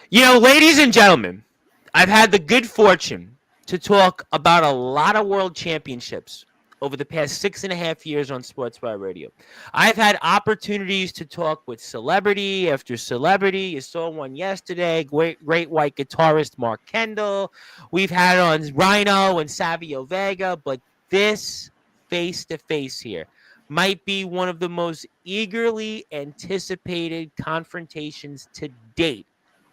Ladies and gentlemen, I've had the good fortune to talk about a lot of world championships over the past 6.5 years on Sportswire Radio. I've had opportunities to talk with celebrity after celebrity. You saw one yesterday, great white guitarist Mark Kendall. We've had on Rhino and Savio Vega, but this face to face here might be one of the most eagerly anticipated confrontations to date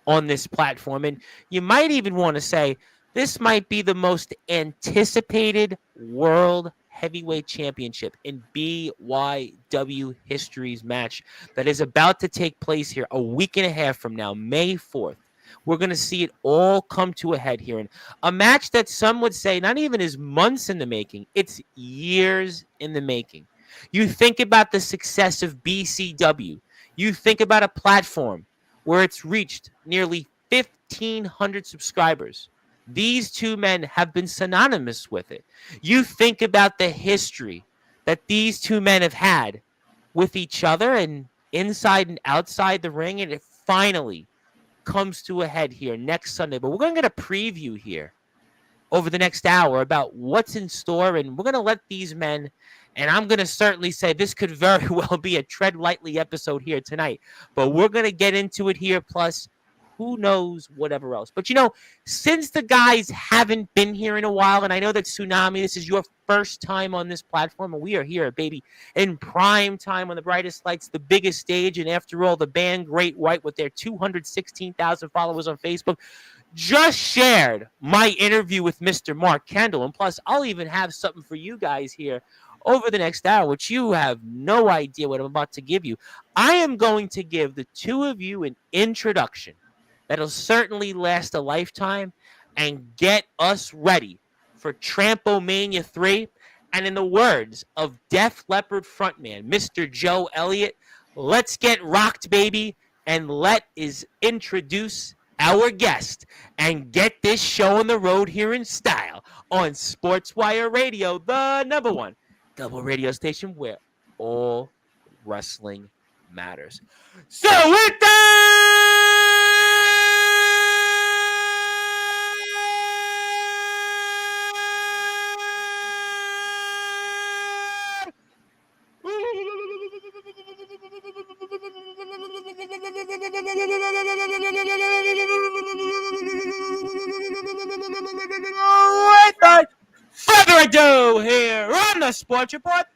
on this platform. And you might even want to say this might be the most anticipated world heavyweight championship in BYW history's match that is about to take place here a week and a half from now, May 4th. We're going to see it all come to a head here. And a match that some would say not even is months in the making, it's years in the making. You think about the success of BCW. You think about a platform where it's reached nearly 1,500 subscribers. These two men have been synonymous with it. You think about the history that these two men have had with each other and inside and outside the ring, and it finally comes to a head here next Sunday. But we're going to get a preview here over the next hour about what's in store, and we're going to let these men, and I'm going to certainly say this could very well be a tread lightly episode here tonight, but we're going to get into it here, plus who knows whatever else. But since the guys haven't been here in a while, and I know that Tsunami, this is your first time on this platform, and we are here, baby, in prime time on the brightest lights, the biggest stage, and after all, the band Great White with their 216,000 followers on Facebook just shared my interview with Mr. Mark Kendall. And plus, I'll even have something for you guys here over the next hour, which you have no idea what I'm about to give you. I am going to give the two of you an introduction that'll certainly last a lifetime and get us ready for Trampomania 3. And in the words of Def Leppard frontman, Mr. Joe Elliott, let's get rocked, baby, and let us introduce our guest and get this show on the road here in style on Sportswire Radio, the number one double radio station where all wrestling matters. So with that, without further ado, here on the Sports Report,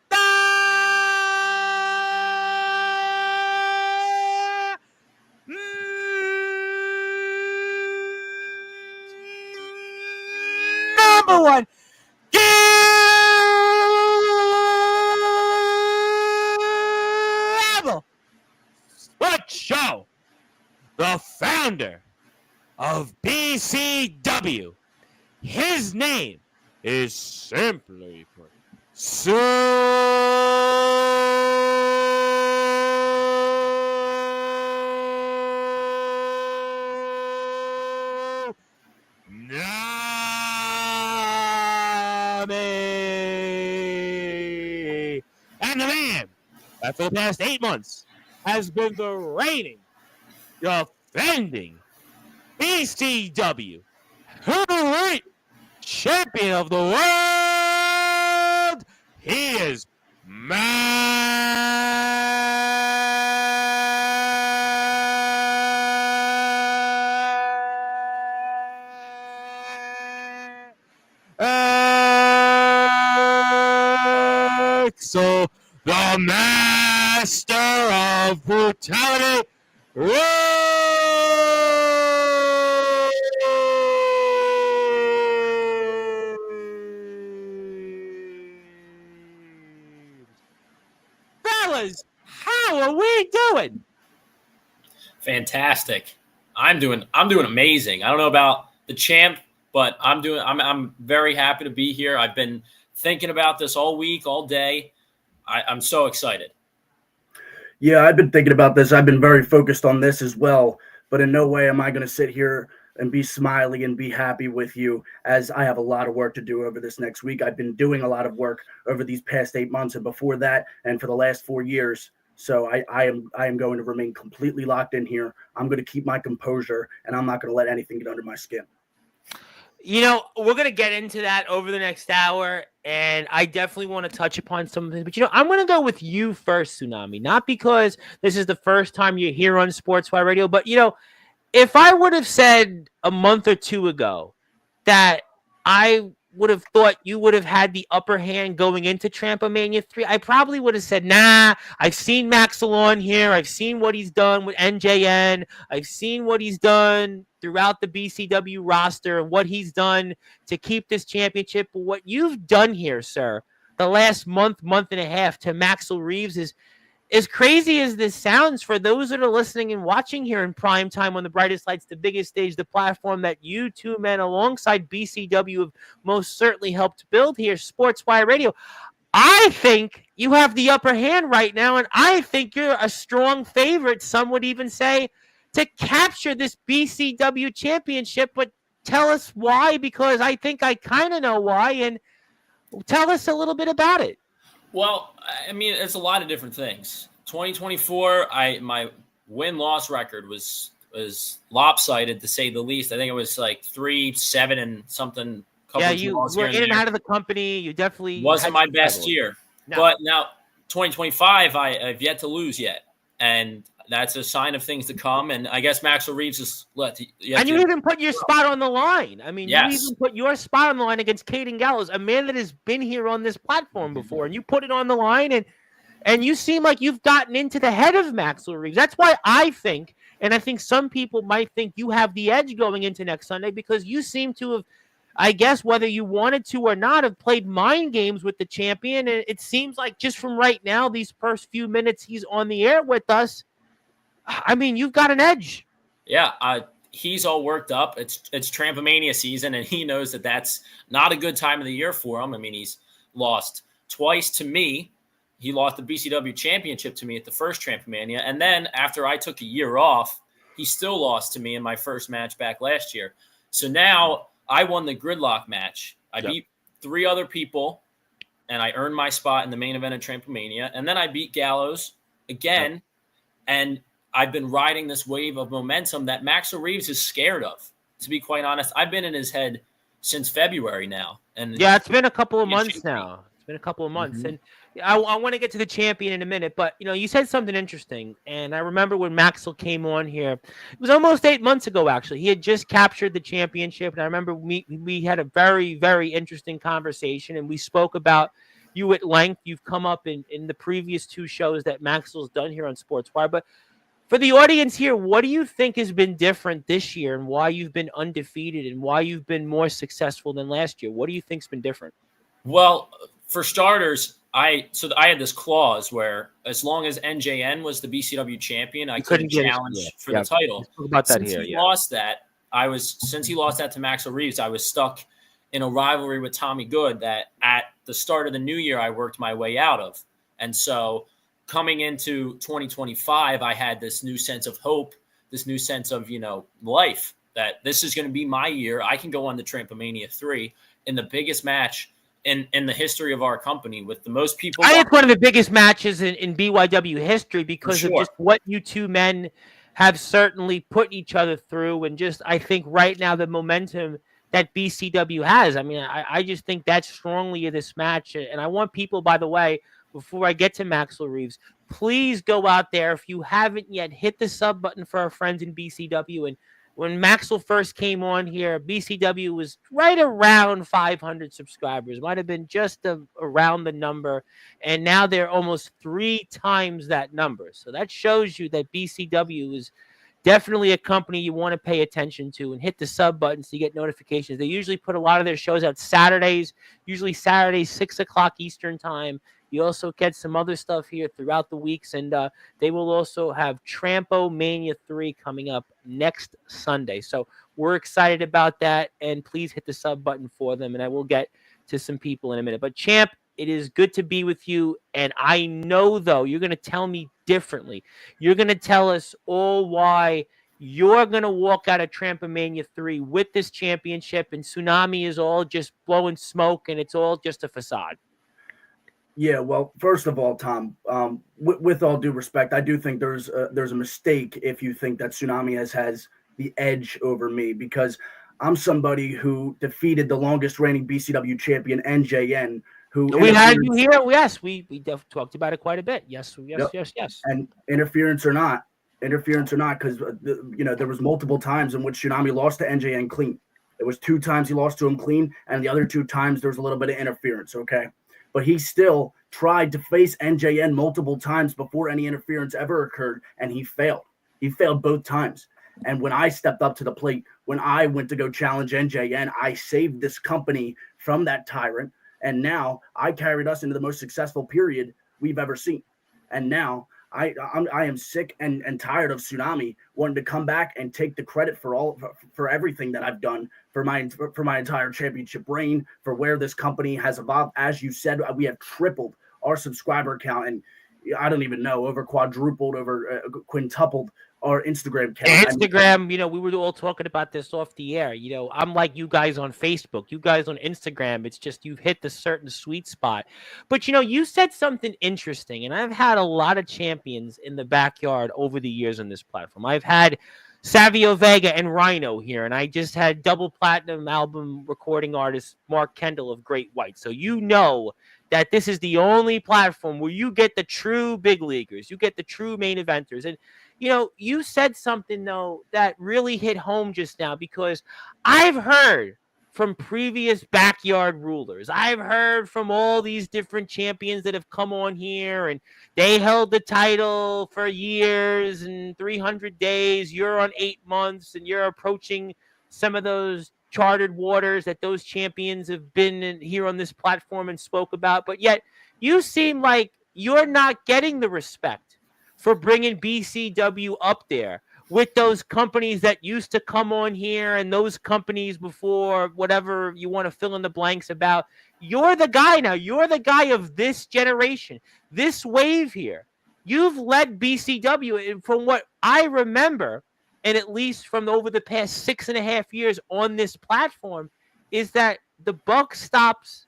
number one Level Sports Show, the founder of BCW. His name is simply put, Tsunami. And the man that for the past 8 months has been the reigning, defending BCW heavyweight champion of the world. He is Maxel, the master of brutality. Fellas, how are we doing? Fantastic. I'm doing amazing. I don't know about the champ, but I'm very happy to be here. I've been thinking about this all week, all day. I'm so excited. Yeah, I've been thinking about this. I've been very focused on this as well, but in no way am I going to sit here and be smiley and be happy with you, as I have a lot of work to do over this next week. I've been doing a lot of work over these past 8 months and before that, and for the last 4 years. So I am going to remain completely locked in here. I'm going to keep my composure, and I'm not going to let anything get under my skin. We're going to get into that over the next hour, and I definitely want to touch upon some of this. But, I'm going to go with you first, Tsunami, not because this is the first time you're here on Sportswire Radio, but, if I would have said a month or two ago that I would have thought you would have had the upper hand going into Trampomania 3, I probably would have said, nah, I've seen Maxel on here. I've seen what he's done with NJN. I've seen what he's done throughout the BCW roster and what he's done to keep this championship. But what you've done here, sir, the last month and a half to Maxel Reeves is as crazy as this sounds for those that are listening and watching here in prime time on the brightest lights, the biggest stage, the platform that you two men alongside BCW have most certainly helped build here, Sportswire Radio. I think you have the upper hand right now, and I think you're a strong favorite, some would even say, to capture this BCW championship. But tell us why, because I think I kind of know why, and tell us a little bit about it. Well, I mean, it's a lot of different things. 2024, my win-loss record was lopsided, to say the least. I think it was like 3-7 and something. Yeah, you were in and out of the company. You definitely wasn't my best year. No. But now 2025, I've yet to lose yet, and that's a sign of things to come. And I guess Maxel Reeves is you even put your spot on the line. I mean, yes. You even put your spot on the line against Caden Gallows, a man that has been here on this platform before, and you put it on the line, and you seem like you've gotten into the head of Maxel Reeves. That's why I think, and I think some people might think you have the edge going into next Sunday, because you seem to have, I guess, whether you wanted to or not, have played mind games with the champion. And it seems like just from right now, these first few minutes he's on the air with us, I mean, you've got an edge. Yeah, he's all worked up. It's Trampomania season, and he knows that that's not a good time of the year for him. I mean, he's lost twice to me. He lost the BCW championship to me at the first Trampomania, and then after I took a year off, he still lost to me in my first match back last year. So now I won the gridlock match. I beat 3 other people, and I earned my spot in the main event of Trampomania, and then I beat Gallows again, and I've been riding this wave of momentum that Maxel Reeves is scared of, to be quite honest. I've been in his head since February now. And yeah, it's been a couple of months now. It's been a couple of months. Mm-hmm. And I want to get to the champion in a minute, but, you said something interesting. And I remember when Maxel came on here, it was almost 8 months ago, actually. He had just captured the championship. And I remember we had a very, very interesting conversation, and we spoke about you at length. You've come up in the previous 2 shows that Maxel's done here on Sportswire. But for the audience here, what do you think has been different this year, and why you've been undefeated, and why you've been more successful than last year? What do you think's been different? Well, for starters, I had this clause where as long as NJN was the BCW champion, I couldn't challenge for the title. About that since he lost that, since he lost that to Maxel Reeves, I was stuck in a rivalry with Tommy Good that at the start of the new year I worked my way out of. And so coming into 2025, I had this new sense of hope, this new sense of, life, that this is going to be my year. I can go on to Trampomania 3 in the biggest match in the history of our company with the most people. I think one of the biggest matches in BYW history because of just what you two men have certainly put each other through. And just, I think right now, the momentum that BCW has. I mean, I just think that's strongly in this match. And I want people, by the way, before I get to Maxel Reeves, please go out there. If you haven't yet, hit the sub button for our friends in BCW. And when Maxel first came on here, BCW was right around 500 subscribers. Might have been just around the number. And now they're almost 3 times that number. So that shows you that BCW is definitely a company you want to pay attention to, and hit the sub button so you get notifications. They usually put a lot of their shows out Saturdays, usually Saturdays, 6 o'clock Eastern time. You also get some other stuff here throughout the weeks, and they will also have Trampomania 3 coming up next Sunday. So we're excited about that, and please hit the sub button for them, and I will get to some people in a minute. But Champ, it is good to be with you, and I know, though, you're going to tell me differently. You're going to tell us all why you're going to walk out of Trampomania 3 with this championship, and Tsunami is all just blowing smoke, and it's all just a facade. Yeah, well, first of all, Tom, with all due respect, I do think there's a mistake if you think that Tsunami has the edge over me, because I'm somebody who defeated the longest reigning BCW champion NJN, who We had interfered. you here. Yes, we talked about it quite a bit. Yes, Yep. yes. And interference or not, because there was multiple times in which Tsunami lost to NJN clean. There was 2 times he lost to him clean, and the other 2 times there was a little bit of interference. Okay, but he still tried to face NJN multiple times before any interference ever occurred, and he failed. He failed both times. And when I stepped up to the plate, when I went to go challenge NJN, I saved this company from that tyrant, and now I carried us into the most successful period we've ever seen. And now I am sick and tired of Tsunami wanting to come back and take the credit for everything that I've done for my entire championship reign, for where this company has evolved. As you said, we have tripled our subscriber count, and I don't even know, over quadrupled, over quintupled our Instagram count. Instagram, we were all talking about this off the air. I'm like you guys on Facebook, you guys on Instagram. It's just you've hit the certain sweet spot. But you said something interesting, and I've had a lot of champions in the backyard over the years on this platform. I've had Savio Vega and Rhino here, and I just had double platinum album recording artist Mark Kendall of Great White. So that this is the only platform where you get the true big leaguers, you get the true main eventers. And you said something, though, that really hit home just now, because I've heard from previous backyard rulers. I've heard from all these different champions that have come on here, and they held the title for years and 300 days. You're on 8 months, and you're approaching some of those charted waters that those champions have been in here on this platform and spoke about. But yet you seem like you're not getting the respect for bringing BCW up there with those companies that used to come on here, and those companies before, whatever you want to fill in the blanks about. You're the guy now. You're the guy of this generation, this wave here. You've led BCW, and from what I remember, and at least from over the past 6.5 years on this platform, is that the buck stops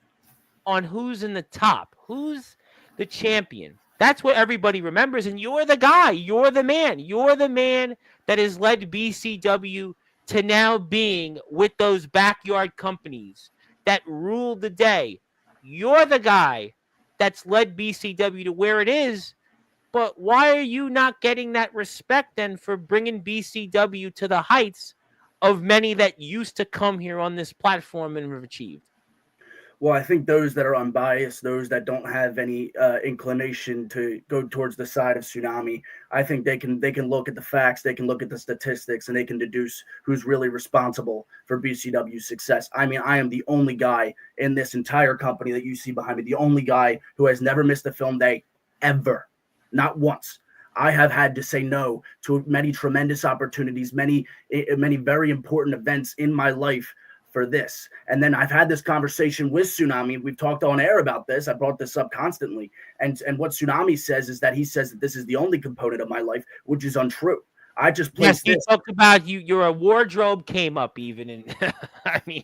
on who's in the top, who's the champion. That's what everybody remembers, and you're the guy. You're the man. You're the man that has led BCW to now being with those backyard companies that ruled the day. You're the guy that's led BCW to where it is, but why are you not getting that respect then for bringing BCW to the heights of many that used to come here on this platform and have achieved? Well, I think those that are unbiased, those that don't have any inclination to go towards the side of Tsunami, I think they can look at the facts, they can look at the statistics, and they can deduce who's really responsible for BCW's success. I mean, I am the only guy in this entire company that you see behind me, the only guy who has never missed a film day ever, not once. I have had to say no to many tremendous opportunities, many very important events in my life for this. And then I've had this conversation with Tsunami. We've talked on air about this. I brought this up constantly. And what Tsunami says is that he says that this is the only component of my life, which is untrue. I just placed you talked about your wardrobe came up even, and I mean,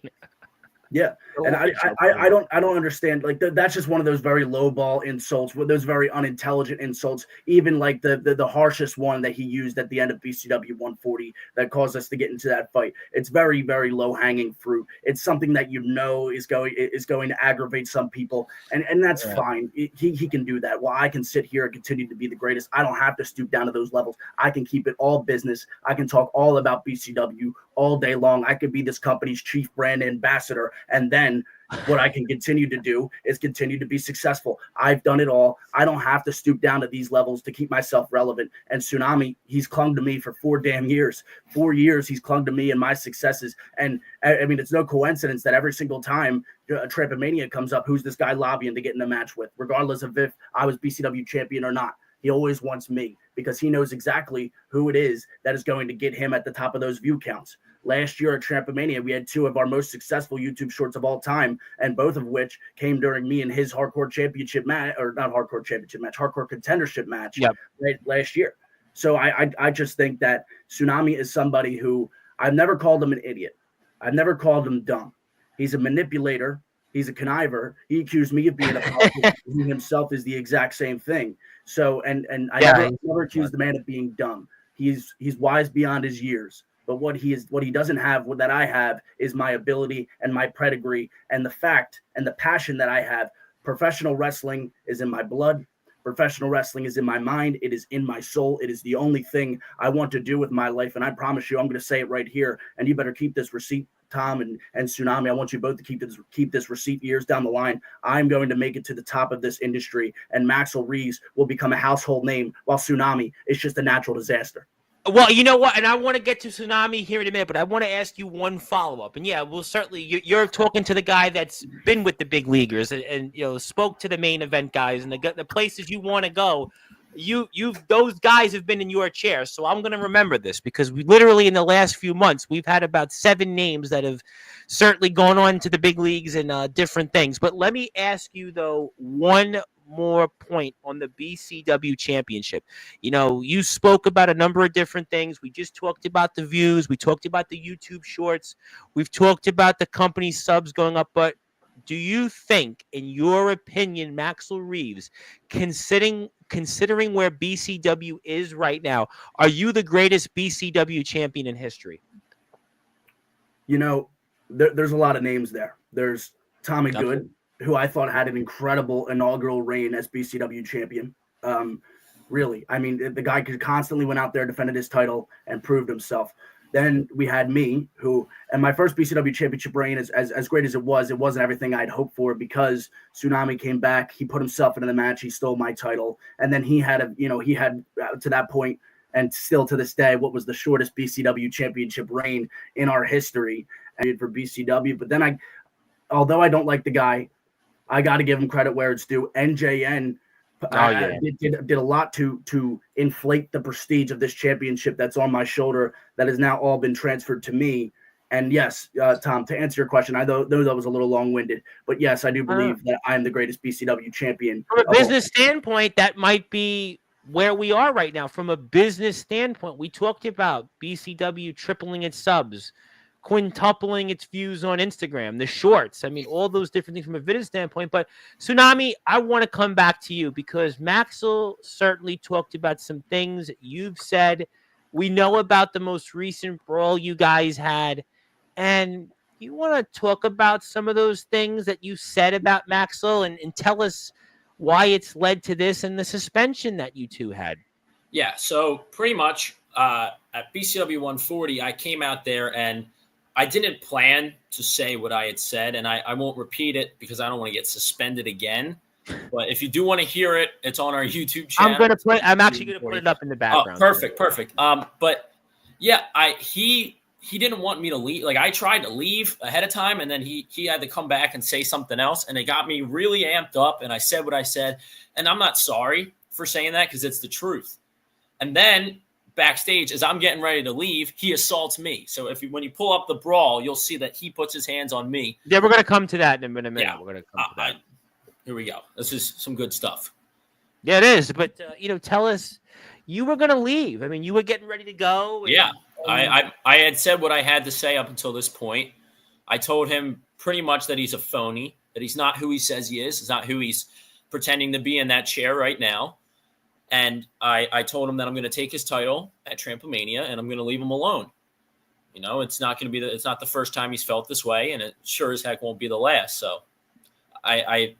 yeah, and I don't understand, like that's just one of those very low ball insults, with those very unintelligent insults. Even like the harshest one that he used at the end of BCW 140 that caused us to get into that fight. It's very, very low hanging fruit. It's something that is going to aggravate some people, and that's fine. He can do that. While I can sit here and continue to be the greatest, I don't have to stoop down to those levels. I can keep it all business. I can talk all about BCW all day long. I could be this company's chief brand ambassador. And then what I can continue to do is continue to be successful. I've done it all. I don't have to stoop down to these levels to keep myself relevant. And Tsunami, he's clung to me for 4 damn years. 4 years he's clung to me and my successes. And I mean, it's no coincidence that every single time a Trampomania comes up, who's this guy lobbying to get in a match with, regardless of if I was BCW champion or not. He always wants me because he knows exactly who it is that is going to get him at the top of those view counts. Last year at Trampomania, we had 2 of our most successful YouTube shorts of all time, and both of which came during me and his hardcore championship match, or not hardcore championship match, hardcore contendership match last year. So I just think that Tsunami is somebody who, I've never called him an idiot. I've never called him dumb. He's a manipulator. He's a conniver. He accused me of being a politician. He himself is the exact same thing. So, and I never accused the man of being dumb. He's wise beyond his years. But what he doesn't have, what that I have, is my ability and my pedigree and the fact and the passion that I have. Professional wrestling is in my blood. Professional wrestling is in my mind. It is in my soul. It is the only thing I want to do with my life. And I promise you, I'm going to say it right here. And you better keep this receipt, Tom and Tsunami. I want you both to keep this receipt years down the line. I'm going to make it to the top of this industry. And Maxel Reeves will become a household name, while Tsunami is just a natural disaster. Well, you know what? And I want to get to Tsunami here in a minute, but I want to ask you one follow-up. And yeah, we'll certainly, you're talking to the guy that's been with the big leaguers and spoke to the main event guys and the places you want to go. Those guys have been in your chair. So I'm going to remember this, because we literally in the last few months, we've had about 7 names that have certainly gone on to the big leagues and different things. But let me ask you, though, one more point on the BCW championship. You spoke about a number of different things. We just talked about the views. We talked about the YouTube shorts. We've talked about the company subs going up. But do you think, in your opinion, Maxel Reeves, considering where BCW is right now, are you the greatest BCW champion in history? There's a lot of names there. There's Tommy Good, who I thought had an incredible inaugural reign as BCW champion. Really, I mean, the guy could constantly went out there, defended his title, and proved himself. Then we had me, and my first BCW championship reign, as great as it wasn't everything I'd hoped for, because Tsunami came back. He put himself into the match. He stole my title. And then he had to that point, and still to this day, what was the shortest BCW championship reign in our history for BCW. But then although I don't like the guy, I got to give him credit where it's due. NJN did a lot to inflate the prestige of this championship that's on my shoulder, that has now all been transferred to me. And yes, Tom, to answer your question, I know that was a little long-winded, but yes, I do believe that I am the greatest BCW champion. From a business standpoint, that might be where we are right now. From a business standpoint, we talked about BCW tripling its subs, quintupling its views on Instagram, the shorts. I mean, all those different things from a video standpoint. But Tsunami, I want to come back to you, because Maxel certainly talked about some things you've said. We know about the most recent brawl you guys had. And you want to talk about some of those things that you said about Maxel and tell us why it's led to this and the suspension that you two had. Yeah, so pretty much at BCW 140, I came out there and I didn't plan to say what I had said, and I won't repeat it because I don't want to get suspended again. But if you do want to hear it, it's on our YouTube channel. I'm actually going to put it up in the background. Oh, perfect. But yeah, he didn't want me to leave. Like, I tried to leave ahead of time, and then he had to come back and say something else, and it got me really amped up, and I said what I said, and I'm not sorry for saying that because it's the truth. And then backstage, as I'm getting ready to leave, he assaults me. So when you pull up the brawl, you'll see that he puts his hands on me. Yeah, we're going to come to that in a minute. Yeah, we're going to come to that. Here we go. This is some good stuff. Yeah, it is. But, tell us, you were going to leave. I mean, you were getting ready to go. Yeah. I had said what I had to say up until this point. I told him pretty much that he's a phony, that he's not who he says he is. He's not who he's pretending to be in that chair right now. And I told him that I'm going to take his title at Trampomania and I'm going to leave him alone. It's not going to be it's not the first time he's felt this way, and it sure as heck won't be the last. So I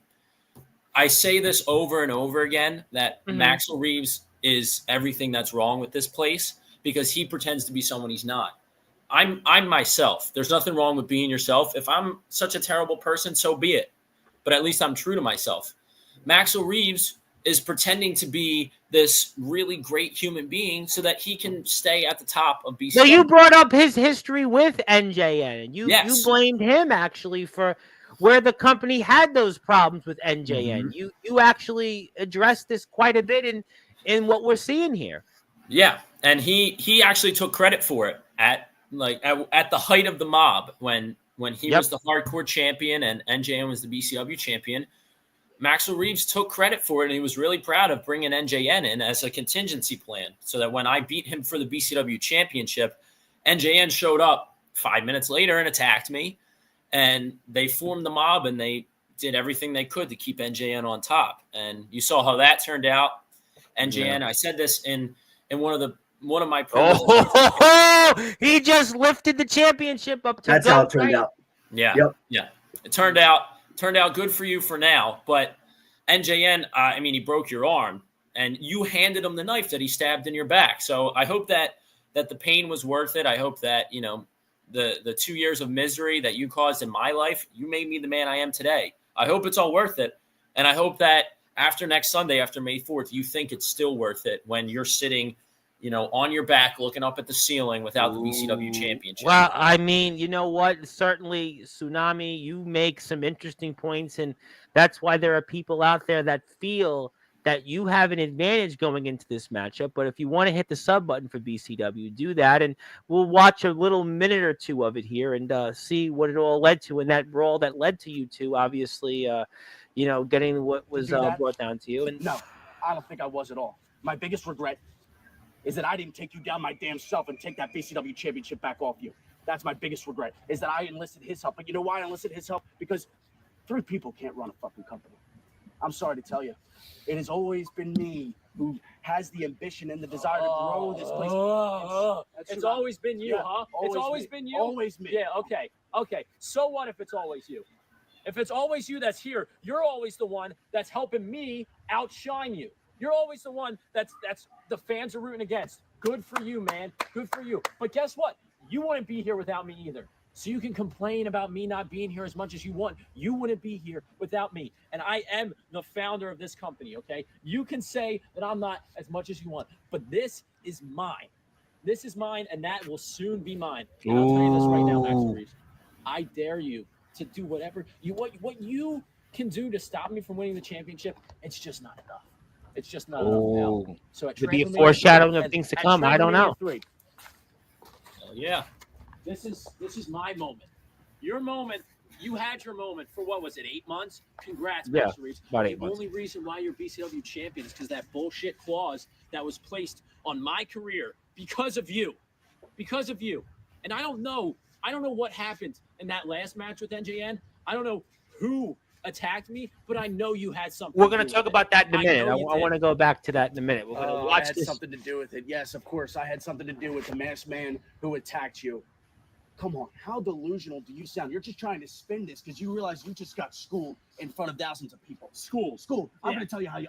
say this over and over again, that Maxel Reeves is everything that's wrong with this place, because he pretends to be someone he's not. I'm myself. There's nothing wrong with being yourself. If I'm such a terrible person, so be it. But at least I'm true to myself. Maxel Reeves is pretending to be this really great human being so that he can stay at the top of BCW. So you brought up his history with NJN, and you blamed him actually for where the company had those problems with NJN. Mm-hmm. You actually addressed this quite a bit in what we're seeing here. Yeah, and he actually took credit for it at the height of the mob when he was the hardcore champion and NJN was the BCW champion. Maxel Reeves took credit for it, and he was really proud of bringing NJN in as a contingency plan, so that when I beat him for the BCW championship, NJN showed up 5 minutes later and attacked me, and they formed the mob, and they did everything they could to keep NJN on top. And you saw how that turned out. NJN, I said this in one of my he just lifted the championship up to That's how it turned out. Yeah. Yep. Yeah. It turned out good for you for now, but NJN, I mean, he broke your arm and you handed him the knife that he stabbed in your back. So I hope that the pain was worth it. I hope that, you know, the 2 years of misery that you caused in my life, you made me the man I am today. I hope it's all worth it. And I hope that after next Sunday, after May 4th, you think it's still worth it when you're sitting, you know, on your back looking up at the ceiling without the BCW championship. Well, I mean, you know what? Certainly, Tsunami, you make some interesting points, and that's why there are people out there that feel that you have an advantage going into this matchup. But if you want to hit the sub button for BCW, do that, and we'll watch a little minute or two of it here and see what it all led to, and that brawl that led to you two, obviously, you know, getting what was brought down to you. And no, I don't think I was at all. My biggest regret is that I didn't take you down my damn self and take that BCW championship back off you. That's my biggest regret, is that I enlisted his help. But you know why I enlisted his help? Because 3 people can't run a fucking company. I'm sorry to tell you. It has always been me who has the ambition and the desire to grow this place. It's always been you, huh? It's always me. been you? Always me. Yeah, okay. So what if it's always you? If it's always you that's here, you're always the one that's helping me outshine you. You're always the one that's the fans are rooting against. Good for you, man. Good for you. But guess what? You wouldn't be here without me either. So you can complain about me not being here as much as you want. You wouldn't be here without me. And I am the founder of this company, okay? You can say that I'm not as much as you want, but this is mine. This is mine, and that will soon be mine. And I'll tell you this right now, Maxel Reeves. I dare you to do whatever what you can do to stop me from winning the championship. It's just not enough. It's just not enough now. So could be a foreshadowing of things to come. I don't know. Yeah. This is my moment. Your moment. You had your moment for what was it, 8 months? Congrats, yeah, Maxel Reeves. About 8 the months. only reason why you're BCW champion is because that bullshit clause that was placed on my career because of you. Because of you. And I don't know what happened in that last match with NJN. I don't know who attacked me, but I know you had something. We're going to talk about that in a minute. I want to go back to that in a minute. We're going to watch I had this. something to do with it. Yes, of course. I had something to do with the masked man who attacked you. Come on, how delusional do you sound? You're just trying to spin this because you realize you just got schooled in front of thousands of people. Schooled. I'm going to tell you how you.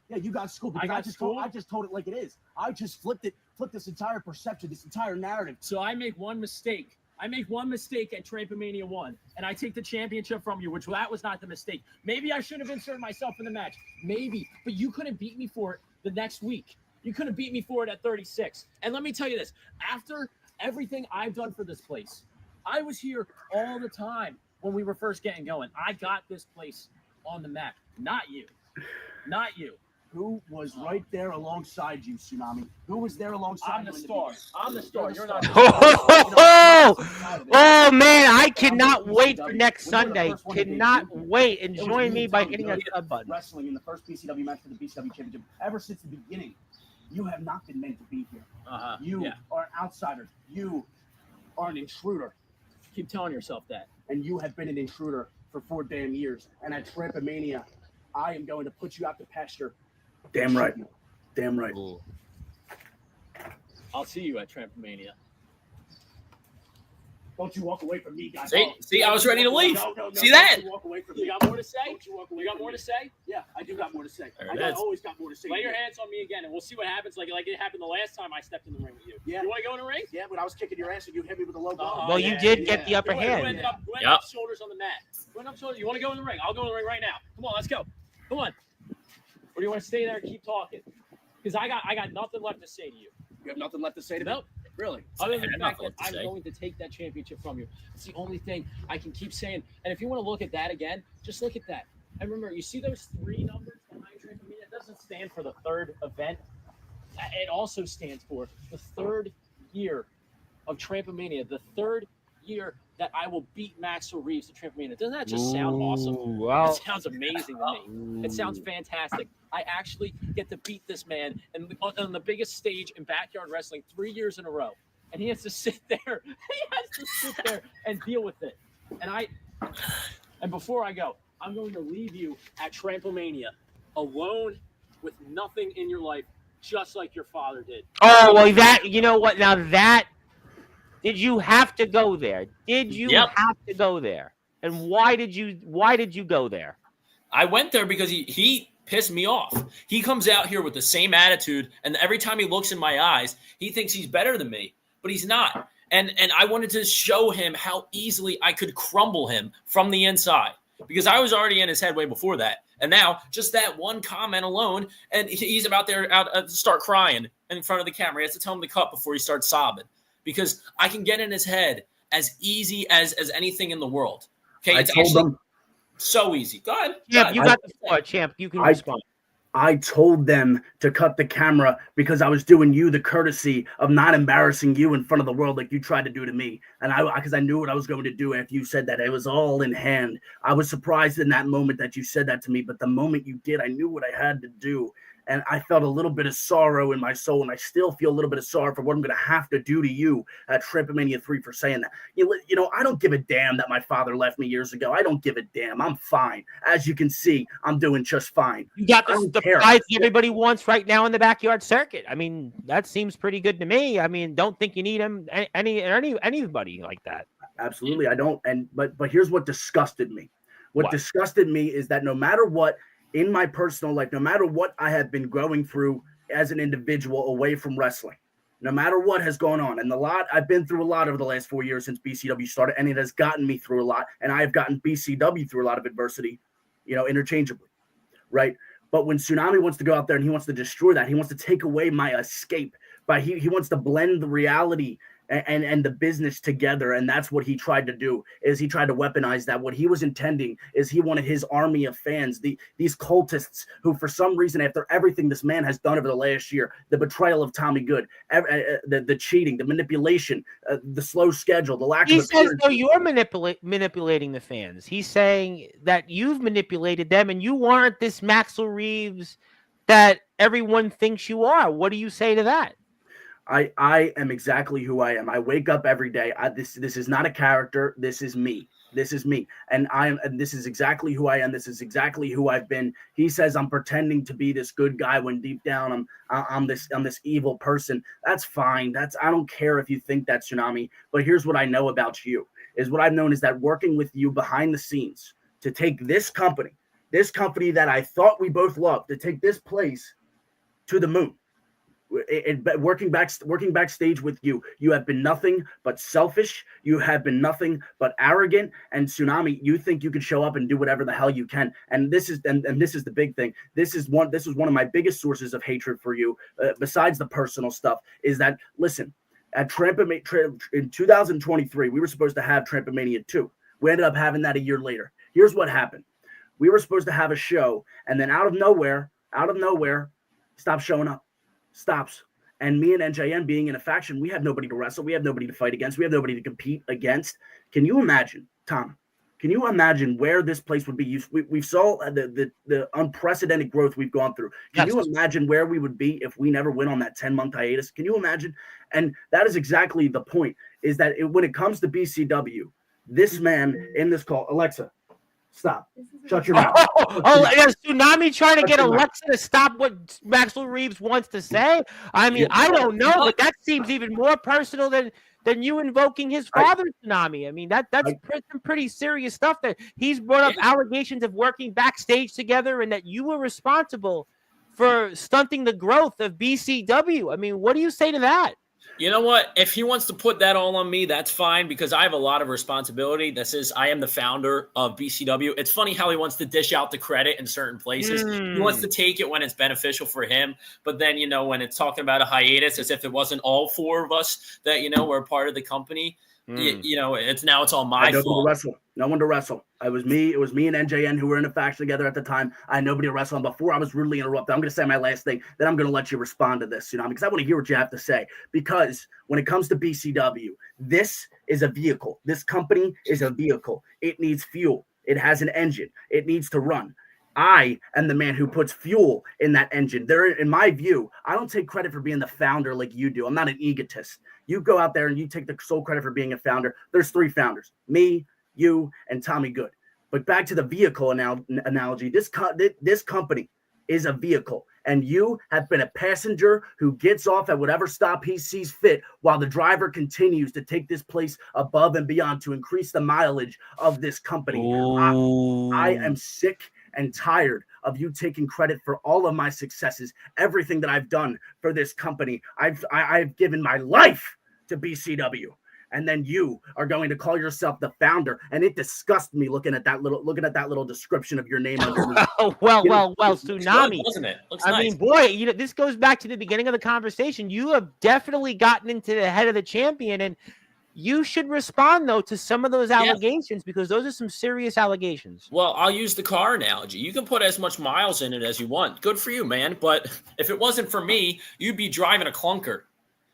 You got schooled. Because I just told it like it is. I just flipped this entire perception, this entire narrative. So I make one mistake. at Trampomania 1, and I take the championship from you, which that was not the mistake. Maybe I should have inserted myself in the match. Maybe, but you couldn't beat me for it the next week. You couldn't beat me for it at 36. And let me tell you this, after everything I've done for this place, I was here all the time when we were first getting going. I got this place on the map, not you. Who was right there alongside you, Tsunami? Who was there alongside I'm you? the star. I'm the star. You're not. Oh man, I cannot wait for next Sunday. Cannot wait. And join me by hitting that sub button. Wrestling in the first BCW match for the BCW championship. Ever since the beginning, you have not been meant to be here. You are an outsider. You are an intruder. Keep telling yourself that. And you have been an intruder for 4 damn years. And at Trampomania, I am going to put you out to pasture. Damn right. Damn right. Ooh. I'll see you at Trampomania. Don't you walk away from me, guys. See, I was ready to leave. No. See that? Don't you walk away from me. You got more to say? You got more to say? Yeah, I do got more to say. I always got more to say. Lay your hands on me again, and we'll see what happens. Like it happened the last time I stepped in the ring with you. Yeah. You want to go in the ring? Yeah, but I was kicking your ass and you hit me with a low blow. Well, you did get the upper You hand. ended up shoulders on the mat. You want to go in the ring? I'll go in the ring right now. Come on, let's go. Come on. Or do you want to stay there and keep talking? Because I got nothing left to say to you. You have nothing left to say to me? Nope. Really? Other than the fact that I'm going to take that championship from you. It's the only thing I can keep saying. And if you want to look at that again, just look at that. And remember, you see those 3 numbers behind Trampomania? It doesn't stand for the 3rd event. It also stands for the 3rd year of Trampomania, the 3rd year that I will beat Maxel Reeves at Trampomania. Doesn't that just sound awesome? Wow. It sounds amazing to me. It sounds fantastic. I actually get to beat this man on the biggest stage in backyard wrestling 3 years in a row. And he has to sit there. He has to sit there and deal with it. And before I go, I'm going to leave you at Tramplemania alone with nothing in your life, just like your father did. Oh, well, you know what? Now did you have to go there? Did you have to go there? And why did you go there? I went there because he pissed me off. He comes out here with the same attitude, and every time he looks in my eyes, he thinks he's better than me, but he's not. And I wanted to show him how easily I could crumble him from the inside, because I was already in his head way before that. And now just that one comment alone, and he's about there to start crying in front of the camera. He has to tell him to cut before he starts sobbing, because I can get in his head as easy as anything in the world. Okay, I told them so easy. Go ahead. Champ, you got the floor. Champ, you can respond. I told them to cut the camera because I was doing you the courtesy of not embarrassing you in front of the world like you tried to do to me. And because I knew what I was going to do after you said that. It was all in hand. I was surprised in that moment that you said that to me. But the moment you did, I knew what I had to do. And I felt a little bit of sorrow in my soul, and I still feel a little bit of sorrow for what I'm going to have to do to you at Trampomania 3 for saying that. You know, I don't give a damn that my father left me years ago. I don't give a damn. I'm fine. As you can see, I'm doing just fine. You got the prize everybody wants right now in the backyard circuit. I mean, that seems pretty good to me. I mean, don't think you need him anybody like that. Absolutely, I don't. But here's what disgusted me. What disgusted me is that no matter what, in my personal life, no matter what I have been going through as an individual away from wrestling, no matter what has gone on, and I've been through a lot over the last 4 years since BCW started, and it has gotten me through a lot, and I have gotten BCW through a lot of adversity, interchangeably, right? But when Tsunami wants to go out there and he wants to destroy that, he wants to take away my escape, but he wants to blend the reality and the business together, and that's what he tried to do. Is he tried to weaponize that? What he was intending is he wanted his army of fans, these cultists who, for some reason, after everything this man has done over the last year, the betrayal of Tommy Good, the cheating, the manipulation, the slow schedule, the lack of appearance. He says, no, you're manipulating the fans. He's saying that you've manipulated them, and you aren't this Maxel Reeves that everyone thinks you are. What do you say to that? I am exactly who I am. I wake up every day. This is not a character. This is me. This is me. And this is exactly who I am. This is exactly who I've been. He says I'm pretending to be this good guy when deep down I'm this evil person. That's fine. I don't care if you think that's Tsunami. But here's what I know about you. Is what I've known is that working with you behind the scenes to take this company that I thought we both loved, to take this place to the moon. Working backstage with you have been nothing but selfish. You have been nothing but arrogant. And Tsunami, you think you can show up and do whatever the hell you can. And this is the big thing. This was one of my biggest sources of hatred for you, besides the personal stuff. Is that, listen, at in 2023, we were supposed to have Trampomania 2. We ended up having that a year later. Here's what happened: we were supposed to have a show, and then out of nowhere, stopped showing up. Stops. And me and NJN being in a faction, we have nobody to wrestle. We have nobody to fight against. We have nobody to compete against. Can you imagine, Tom? Can you imagine where this place would be? We saw the unprecedented growth we've gone through. Can you imagine where we would be if we never went on that 10-month hiatus? Can you imagine? And that is exactly the point, is that when it comes to BCW, this man in this call, Alexa, stop. Shut your mouth. Is Tsunami trying to get Alexa to stop what Maxel Reeves wants to say? I mean, I don't know, but that seems even more personal than you invoking his father, Tsunami. I mean, that's some pretty serious stuff. That he's brought up allegations of working backstage together, and that you were responsible for stunting the growth of BCW. I mean, what do you say to that? You know what? If he wants to put that all on me, that's fine, because I have a lot of responsibility. I am the founder of BCW. It's funny how he wants to dish out the credit in certain places. He wants to take it when it's beneficial for him. But then, when it's talking about a hiatus, as if it wasn't all four of us that, were part of the company, it's all my fault. No one to wrestle. It was me and NJN who were in a faction together at the time. I had nobody to wrestle. And before I was rudely interrupted, I'm going to say my last thing, then I'm going to let you respond to this, because I want to hear what you have to say. Because when it comes to BCW, this is a vehicle. This company is a vehicle. It needs fuel. It has an engine. It needs to run. I am the man who puts fuel in that engine. In my view, I don't take credit for being the founder like you do. I'm not an egotist. You go out there and you take the sole credit for being a founder. There's 3 founders: me, you, and Tommy Good. But back to the vehicle analogy, this company is a vehicle, and you have been a passenger who gets off at whatever stop he sees fit while the driver continues to take this place above and beyond to increase the mileage of this company. I am sick and tired of you taking credit for all of my successes, everything that I've done for this company. I've given my life to BCW. And then you are going to call yourself the founder, and it disgusts me looking at that little description of your name underneath. well, Tsunami, good, wasn't it? Looks I nice. mean, boy, this goes back to the beginning of the conversation. You have definitely gotten into the head of the champion, and you should respond though to some of those allegations because those are some serious allegations. Well, I'll use the car analogy. You can put as much miles in it as you want. Good for you, man. But if it wasn't for me, you'd be driving a clunker.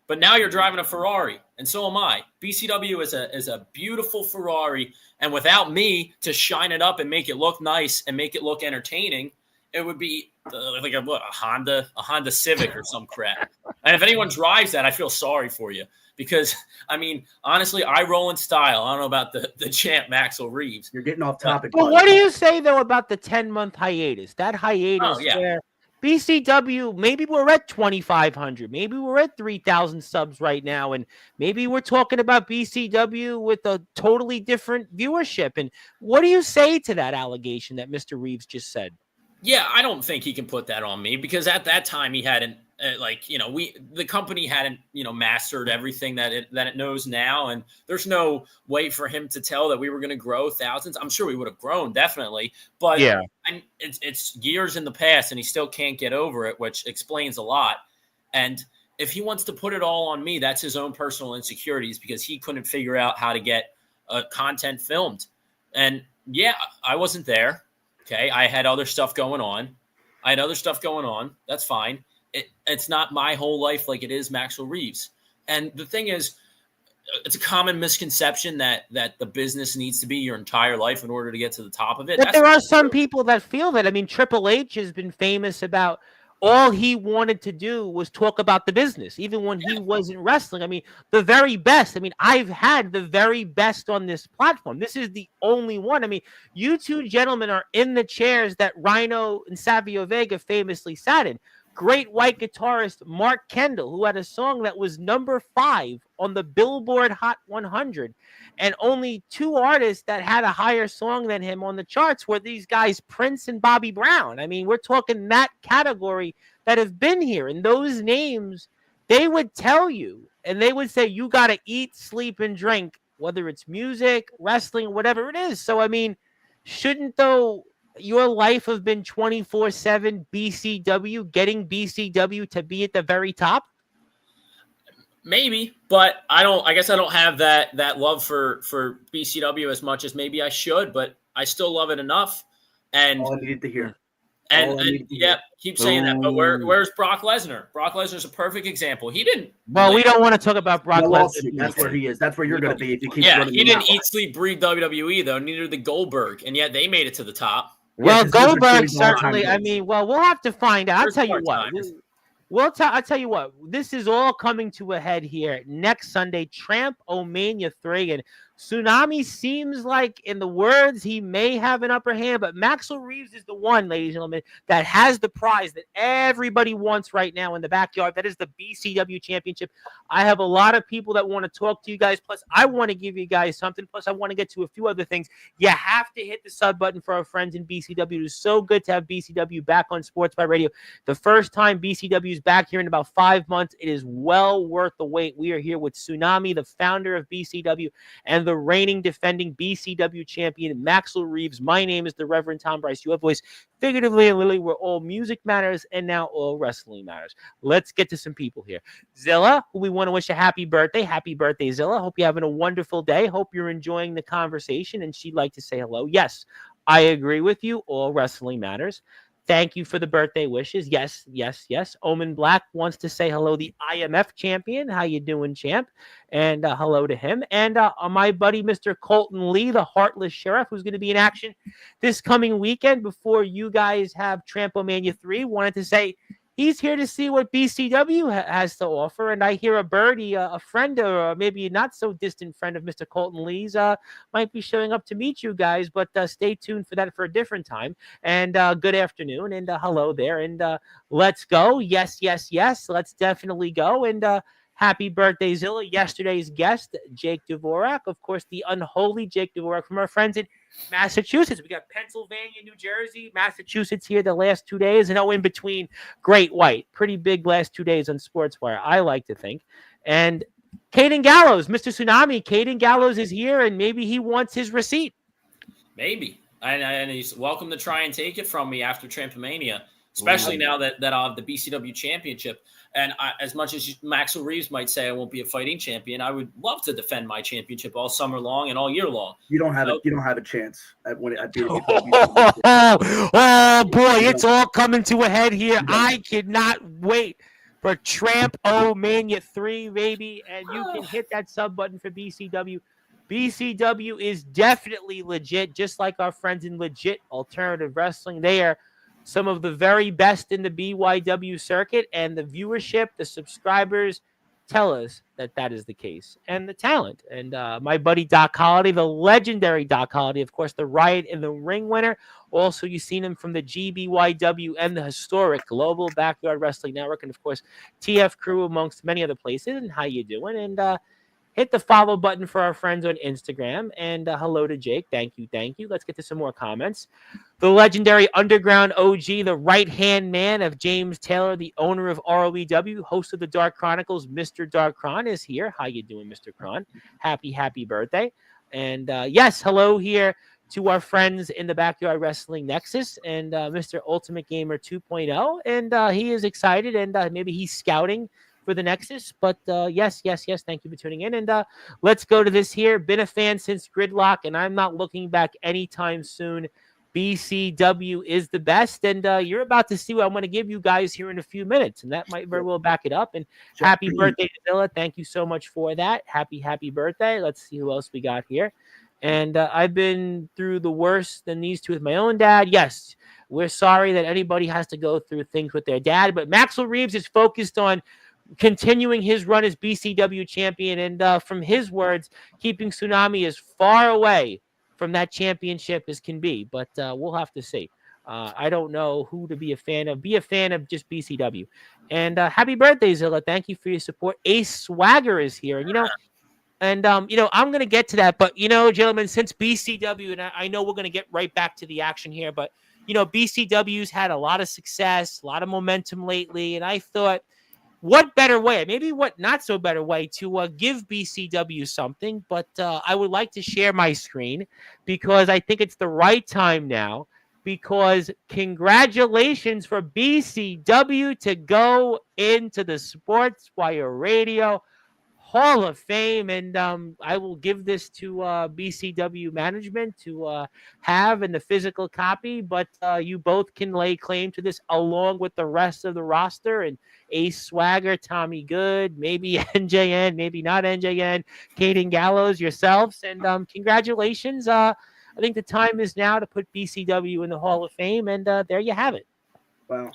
But now you're driving a Ferrari, and so am I. BCW is a beautiful Ferrari, and without me to shine it up and make it look nice and make it look entertaining, it would be like a Honda Civic or some crap. And if anyone drives that, I feel sorry for you because, I mean, honestly, I roll in style. I don't know about the champ Maxel Reeves. You're getting off topic. But what do you say though about the 10-month hiatus? That hiatus where BCW, maybe we're at 2,500. Maybe we're at 3,000 subs right now. And maybe we're talking about BCW with a totally different viewership. And what do you say to that allegation that Mr. Reeves just said? Yeah, I don't think he can put that on me because at that time he hadn't the company hadn't, mastered everything that it knows now. And there's no way for him to tell that we were going to grow thousands. I'm sure we would have grown definitely, but it's years in the past and he still can't get over it, which explains a lot. And if he wants to put it all on me, that's his own personal insecurities because he couldn't figure out how to get content filmed. And I wasn't there. Okay. I had other stuff going on. That's fine. It's not my whole life like it is Maxel Reeves. And the thing is, it's a common misconception that the business needs to be your entire life in order to get to the top of it. But there are some people that feel that. I mean, Triple H has been famous about all he wanted to do was talk about the business, even when he wasn't wrestling. I mean, the very best. I mean, I've had the very best on this platform. This is the only one. I mean, you two gentlemen are in the chairs that Rhino and Savio Vega famously sat in. Great white guitarist Mark Kendall, who had a song that was number 5 on the Billboard Hot 100. And only 2 artists that had a higher song than him on the charts were these guys, Prince and Bobby Brown. I mean, we're talking that category that have been here. And those names, they would tell you, and they would say, you got to eat, sleep, and drink, whether it's music, wrestling, whatever it is. So, I mean, shouldn't, though, your life have been 24/7 BCW, getting BCW to be at the very top? Maybe, but I guess I don't have that love for BCW as much as maybe I should, but I still love it enough. And all I needed to hear. And keep saying that. But where's Brock Lesnar? Brock Lesnar's a perfect example. He didn't. Well, we don't want to talk about Brock Lesnar. That's where he is. That's where you're going to be if you keep. Yeah, he didn't eat, sleep, breathe WWE though. Neither did Goldberg, and yet they made it to the top. Well, Goldberg certainly. I mean, we'll have to find out. I'll tell you what. I'll tell you what. This is all coming to a head here next Sunday, Tramp-O-Mania 3, and Tsunami seems like, in the words, he may have an upper hand, but Maxel Reeves is the one, ladies and gentlemen, that has the prize that everybody wants right now in the backyard. That is the BCW Championship. I have a lot of people that want to talk to you guys. Plus, I want to give you guys something. Plus, I want to get to a few other things. You have to hit the sub button for our friends in BCW. It is so good to have BCW back on Sportzwire Radio. The first time BCW is back here in about 5 months. It is well worth the wait. We are here with Tsunami, the founder of BCW, and the reigning defending BCW champion, Maxel Reeves. My name is the Reverend Tom Bryce. You have voice figuratively and literally where all music matters and now all wrestling matters. Let's get to some people here. Zilla, who we want to wish a happy birthday. Happy birthday, Zilla. Hope you're having a wonderful day. Hope you're enjoying the conversation. And she'd like to say hello. Yes, I agree with you. All wrestling matters. Thank you for the birthday wishes. Yes, yes, yes. Omen Black wants to say hello, the IMF champion. How you doing, champ? And hello to him. And my buddy, Mr. Colton Lee, the Heartless Sheriff, who's going to be in action this coming weekend before you guys have Tramp-O-Mania 3, wanted to say, he's here to see what BCW has to offer. And I hear a birdie, a friend, or maybe a not so distant friend of Mr. Colton Lee's, might be showing up to meet you guys. But stay tuned for that for a different time. And good afternoon, and hello there, and let's go. Yes, yes, yes. Let's definitely go. And happy birthday, Zilla. Yesterday's guest, Jake Dvorak, of course, the unholy Jake Dvorak from our friends in Massachusetts. We got Pennsylvania, New Jersey, Massachusetts here the last 2 days, and in between, Great White. Pretty big last 2 days on Sportswire, I like to think. And Caden Gallows, Mr. Tsunami, Caden Gallows is here, and maybe he wants his receipt. Maybe. And he's welcome to try and take it from me after Trampomania, especially now that I'll have the BCW championship. And as much as Maxel Reeves might say I won't be a fighting champion, I would love to defend my championship all summer long and all year long. You don't have You don't have a chance at winning. Oh boy, it's all coming to a head here. I cannot wait for Tramp-O-Mania 3, baby. And you can hit that sub button for BCW. BCW is definitely legit, just like our friends in Legit Alternative Wrestling. They are some of the very best in the BYW circuit, and the viewership, the subscribers tell us that that is the case. And the talent. And my buddy Doc Holliday, the legendary Doc Holliday, of course, the Riot in the Ring winner. Also, you've seen him from the GBYW and the historic Global Backyard Wrestling Network, and of course, TF Crew, amongst many other places. And how you doing? And hit the follow button for our friends on Instagram. And hello to Jake. Thank you. Thank you. Let's get to some more comments. The legendary Underground OG, the right-hand man of James Taylor, the owner of ROEW, host of the Dark Chronicles, Mr. Dark Kron is here. How you doing, Mr. Kron? Happy birthday. And yes, hello here to our friends in the Backyard Wrestling Nexus and Mr. Ultimate Gamer 2.0. And he is excited, and maybe he's scouting for the Nexus, but yes, thank you for tuning in, and let's go to this here. Been a fan since Gridlock, and I'm not looking back anytime soon. BCW is the best, and you're about to see what I'm going to give you guys here in a few minutes, and that might very well back it up. And happy birthday to Zilla. Thank you so much for that. Happy birthday. Let's see who else we got here. And I've been through the worst than these two with my own dad. Yes, we're sorry that anybody has to go through things with their dad, but Maxel Reeves is focused on continuing his run as BCW champion, and from his words, keeping Tsunami as far away from that championship as can be. But we'll have to see. I don't know who to be a fan of. Be a fan of just BCW. And happy birthday, Zilla. Thank you for your support. Ace Swagger is here. And I'm going to get to that. But, gentlemen, since BCW, and I know we're going to get right back to the action here, but, BCW's had a lot of success, a lot of momentum lately. And I thought, what better way, maybe what not so better way to give BCW something, but I would like to share my screen because I think it's the right time now, because congratulations for BCW to go into the Sportswire Radio Hall of Fame, and I will give this to BCW management to have in the physical copy, but you both can lay claim to this along with the rest of the roster, and Ace Swagger, Tommy Good, maybe NJN, maybe not NJN, Caden Gallows, yourselves, and congratulations. I think the time is now to put BCW in the Hall of Fame, and there you have it. Well,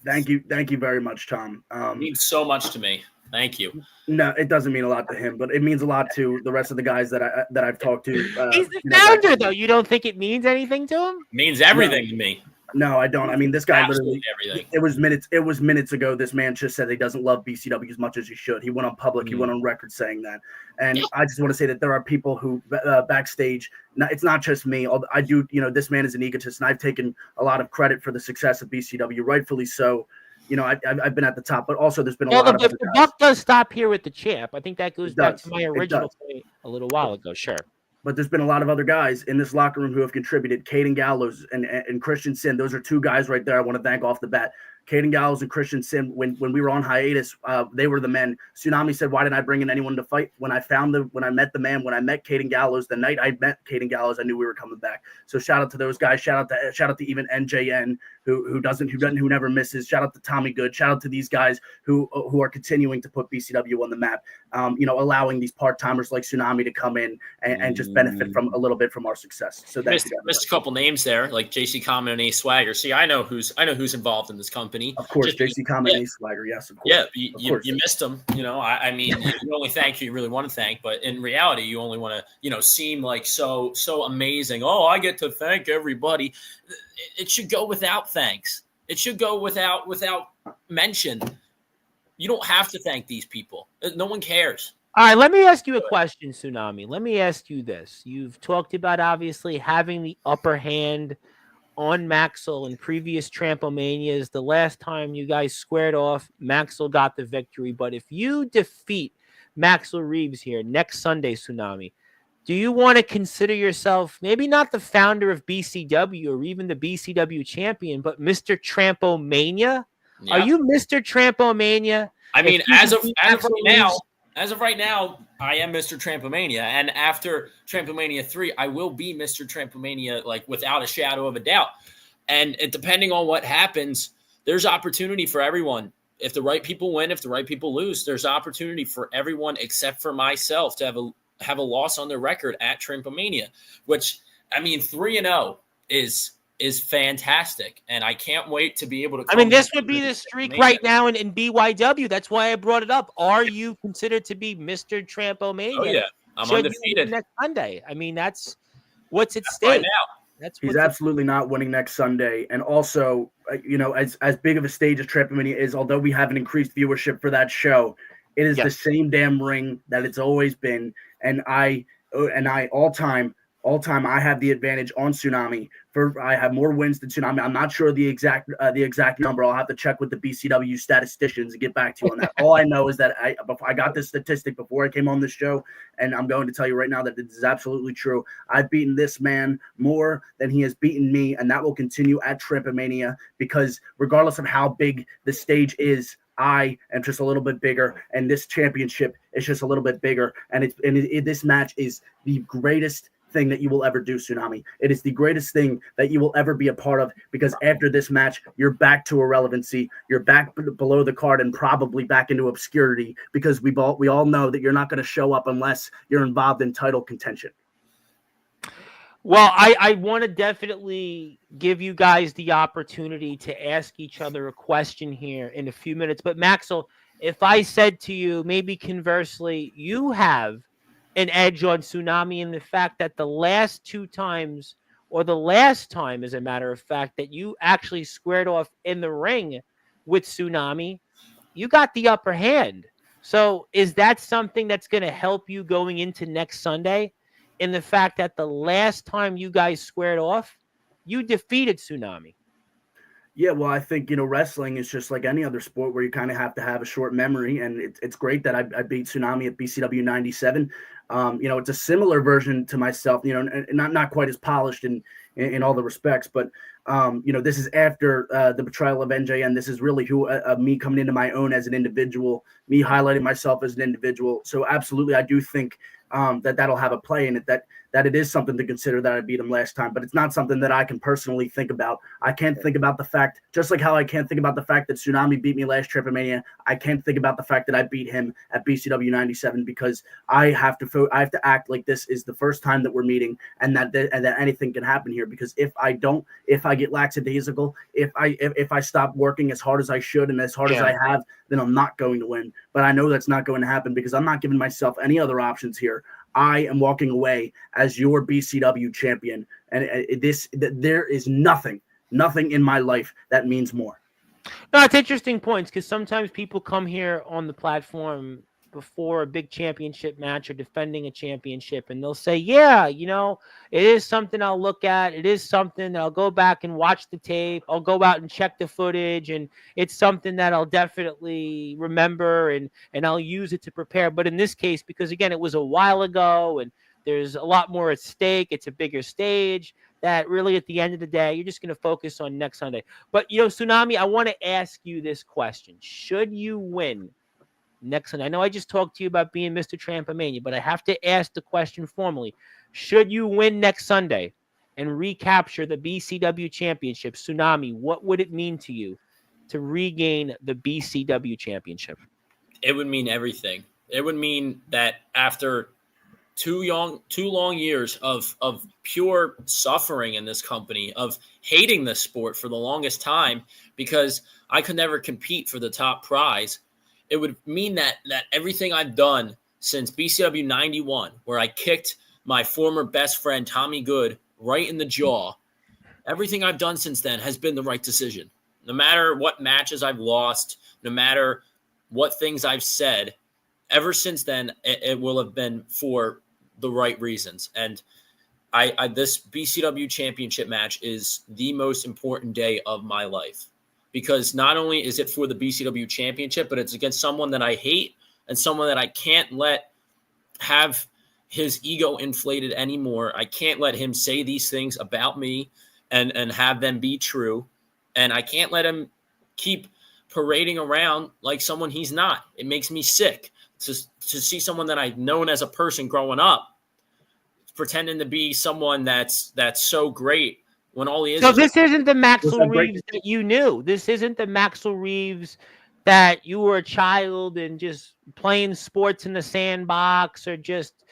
Thank you. Thank you very much, Tom. It means so much to me. Thank you. No, it doesn't mean a lot to him, but it means a lot to the rest of the guys that I've talked to. He's the founder, though. You don't think it means anything to him? It means everything to me. No, I don't. I mean, this guy Absolutely literally. everything. It was minutes ago. This man just said he doesn't love BCW as much as he should. He went on public. He went on record saying that. And I just want to say that there are people who backstage. It's not just me. I do. This man is an egotist, and I've taken a lot of credit for the success of BCW, rightfully so. I've been at the top, but also there's been a lot of other guys. The buck does stop here with the champ. I think that goes back to my original point a little while ago. Sure. But there's been a lot of other guys in this locker room who have contributed. Caden Gallows and Christian Sin. Those are two guys right there I want to thank off the bat. Caden Gallows and Christian Sin, when we were on hiatus, they were the men. Tsunami said, "Why didn't I bring in anyone to fight?" When I met Caden Gallows, the night I met Caden Gallows, I knew we were coming back. So shout out to those guys. Shout out to even NJN who never misses. Shout out to Tommy Good. Shout out to these guys who are continuing to put BCW on the map. Allowing these part timers like Tsunami to come in and just benefit from a little bit from our success. So missed a couple names there, like JC Common and Ace Swagger. See, I know who's involved in this company. company. Of course, Just JC Common and Ace Swagger. Yes, of course. Yeah, Of course. you missed them. I mean, you only thank who you really want to thank, but in reality, you only want to, seem like so amazing. Oh, I get to thank everybody. It should go without thanks. It should go without mention. You don't have to thank these people. No one cares. All right, let me ask you a question, Tsunami. Let me ask you this. You've talked about obviously having the upper hand on Maxel in previous Trampomanias. The last time you guys squared off, Maxel got the victory. But if you defeat Maxel Reeves here next Sunday, Tsunami, do you want to consider yourself maybe not the founder of BCW or even the BCW champion, but Mr. Trampomania? Yeah. Are you Mr. Trampomania? I mean, as of right now, I am Mr. Trampomania, and after Trampomania 3, I will be Mr. Trampomania, like without a shadow of a doubt. And depending on what happens, there's opportunity for everyone. If the right people win, if the right people lose, there's opportunity for everyone except for myself to have a loss on their record at Trampomania, which, I mean, 3-0 is fantastic, and I can't wait to be able to. I mean, this would be the streak right now in BYW. That's why I brought it up. Are you considered to be Mr. Trampomania? Oh yeah, I'm undefeated next Sunday. I mean, that's what's at stake. Right now. He's absolutely not winning next Sunday. And also, as big of a stage as Trampomania is, although we have an increased viewership for that show, it is the same damn ring that it's always been. And I all time, I have the advantage on Tsunami. I have more wins than Tsunami. I'm not sure the exact number. I'll have to check with the BCW statisticians and get back to you on that. All I know is that I got this statistic before I came on this show, and I'm going to tell you right now that this is absolutely true. I've beaten this man more than he has beaten me, and that will continue at Trampomania, because regardless of how big the stage is, I am just a little bit bigger, and this championship is just a little bit bigger. And this match is the greatest thing that you will ever do, Tsunami. It is the greatest thing that you will ever be a part of, because after this match, you're back to irrelevancy. You're back below the card and probably back into obscurity, because we all know that you're not going to show up unless you're involved in title contention. Well, I want to definitely give you guys the opportunity to ask each other a question here in a few minutes. But Maxel, if I said to you, maybe conversely, you have an edge on Tsunami in the fact that the last two times, or the last time, as a matter of fact, that you actually squared off in the ring with Tsunami, you got the upper hand. So is that something that's going to help you going into next Sunday, in the fact that the last time you guys squared off, you defeated Tsunami? Yeah, well, I think, wrestling is just like any other sport where you kind of have to have a short memory, and it's great that I beat Tsunami at BCW 97. It's a similar version to myself, not quite as polished in all the respects, but this is after the betrayal of NJN. This is really me coming into my own as an individual, me highlighting myself as an individual. So absolutely, I do think that'll have a play in it, that it is something to consider that I beat him last time, but it's not something that I can personally think about. I can't think about the fact, just like how I can't think about the fact that Tsunami beat me last Trampomania, I can't think about the fact that I beat him at BCW 97, because I have to act like this is the first time that we're meeting, and that anything can happen here. Because if I get lackadaisical, if I stop working as hard as I should and as hard as I have, then I'm not going to win. But I know that's not going to happen, because I'm not giving myself any other options here. I am walking away as your BCW champion, and there is nothing in my life that means more. No, it's interesting points, because sometimes people come here on the platform before a big championship match or defending a championship, and they'll say, yeah, it is something I'll look at. It is something that I'll go back and watch the tape. I'll go out and check the footage, and it's something that I'll definitely remember, and I'll use it to prepare. But in this case, because again, it was a while ago and there's a lot more at stake, it's a bigger stage, that really at the end of the day, you're just going to focus on next Sunday. But, Tsunami, I want to ask you this question. Should you win next Sunday? I know I just talked to you about being Mr. Trampomania, but I have to ask the question formally. Should you win next Sunday and recapture the BCW championship, Tsunami, what would it mean to you to regain the BCW championship? It would mean everything. It would mean that after two long years of pure suffering in this company, of hating this sport for the longest time because I could never compete for the top prize. It would mean that everything I've done since BCW 91, where I kicked my former best friend Tommy Good right in the jaw, everything I've done since then has been the right decision. No matter what matches I've lost, no matter what things I've said, ever since then, it will have been for the right reasons. And this BCW championship match is the most important day of my life, because not only is it for the BCW championship, but it's against someone that I hate and someone that I can't let have his ego inflated anymore. I can't let him say these things about me and have them be true. And I can't let him keep parading around like someone he's not. It makes me sick to see someone that I've known as a person growing up pretending to be someone that's so great when all he is. So this isn't the Maxel Reeves that you knew. This isn't the Maxel Reeves that you were a child and just playing sports in the sandbox or just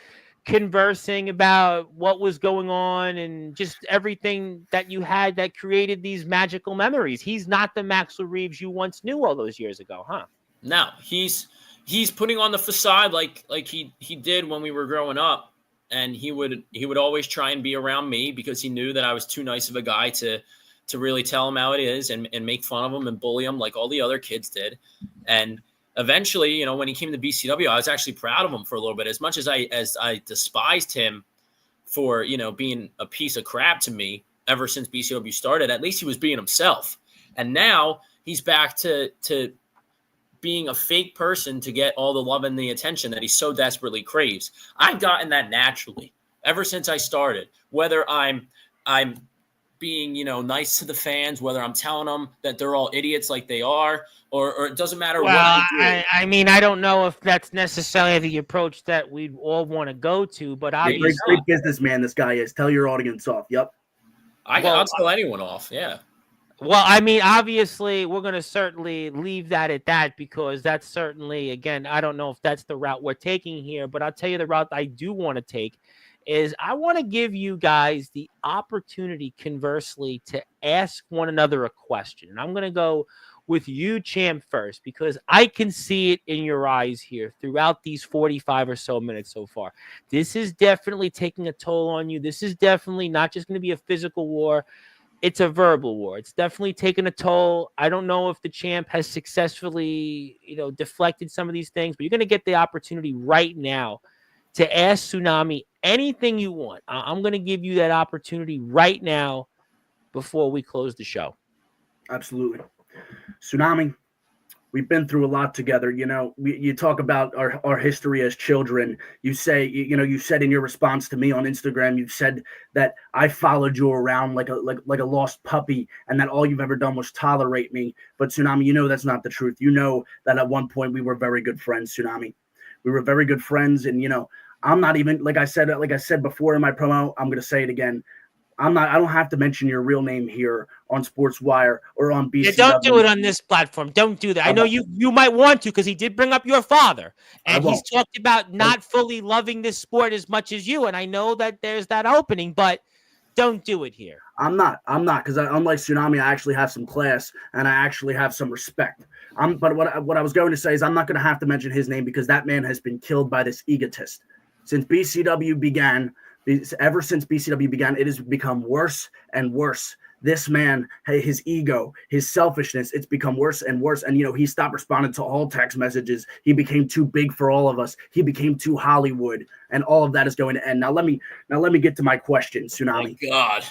conversing about what was going on and just everything that you had that created these magical memories. He's not the Maxel Reeves you once knew all those years ago, huh? No, he's putting on the facade like he did when we were growing up, and he would always try and be around me because he knew that I was too nice of a guy to really tell him how it is and make fun of him and bully him like all the other kids did. And eventually, when he came to BCW, I was actually proud of him for a little bit. As much as I despised him for, being a piece of crap to me ever since BCW started, at least he was being himself. And now he's back to being a fake person to get all the love and the attention that he so desperately craves. I've gotten that naturally ever since I started, whether I'm being, nice to the fans, whether I'm telling them that they're all idiots like they are, or it doesn't matter what I do. I mean, I don't know if that's necessarily the approach that we'd all want to go to, but obviously, great businessman this guy is. Tell your audience off. Yep. I'll tell anyone off. Yeah. Well, I mean, obviously, we're going to certainly leave that at that because that's certainly, again, I don't know if that's the route we're taking here, but I'll tell you the route I do want to take is I want to give you guys the opportunity, conversely, to ask one another a question. And I'm going to go with you, Champ, first, because I can see it in your eyes here throughout these 45 or so minutes so far. This is definitely taking a toll on you. This is definitely not just going to be a physical war. It's a verbal war. It's definitely taken a toll. I don't know if the Champ has successfully, deflected some of these things, but you're going to get the opportunity right now to ask Tsunami anything you want. I'm going to give you that opportunity right now before we close the show. Absolutely. Tsunami, we've been through a lot together. You talk about our history as children. You say, you said in your response to me on Instagram, you said that I followed you around like a lost puppy and that all you've ever done was tolerate me. But Tsunami, that's not the truth. You know that at one point we were very good friends, Tsunami. We were very good friends. And, I'm not even, like I said before in my promo, I'm going to say it again. I don't have to mention your real name here on Sportzwire or on BCW. Yeah, don't do it on this platform. Don't do that. I know you might want to because he did bring up your father. And he's talked about not fully loving this sport as much as you. And I know that there's that opening, but don't do it here. I'm not because unlike Tsunami, I actually have some class and I actually have some respect. But what I was going to say is I'm not going to have to mention his name because that man has been killed by this egotist. Since BCW began, ever since BCW began, it has become worse and worse. This man, his ego, his selfishness, it's become worse and worse. And, he stopped responding to all text messages. He became too big for all of us. He became too Hollywood, and all of that is going to end. Now let me get to my question, Tsunami. Oh, God.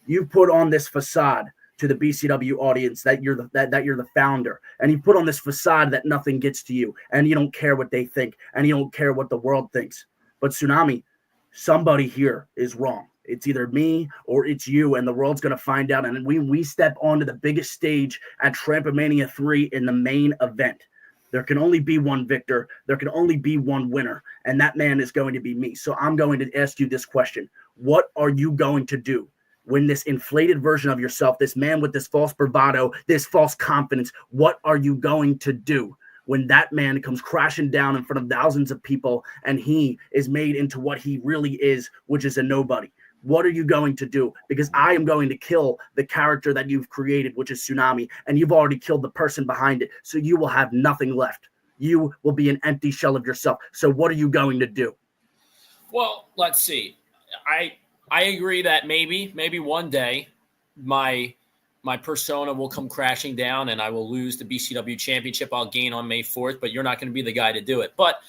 You've put on this facade to the BCW audience that you're the founder, and you put on this facade that nothing gets to you, and you don't care what they think, and you don't care what the world thinks. But Tsunami, somebody here is wrong. It's either me or it's you, and the world's going to find out. And we step onto the biggest stage at Trampomania 3 in the main event. There can only be one victor. There can only be one winner, and that man is going to be me. So I'm going to ask you this question. What are you going to do when this inflated version of yourself, this man with this false bravado, this false confidence, what are you going to do when that man comes crashing down in front of thousands of people and he is made into what he really is, which is a nobody? What are you going to do? Because I am going to kill the character that you've created, which is Tsunami, and you've already killed the person behind it. So you will have nothing left. You will be an empty shell of yourself. So what are you going to do? Well, let's see. I agree that maybe one day my persona will come crashing down and I will lose the BCW championship I'll gain on May 4th, but you're not going to be the guy to do it. But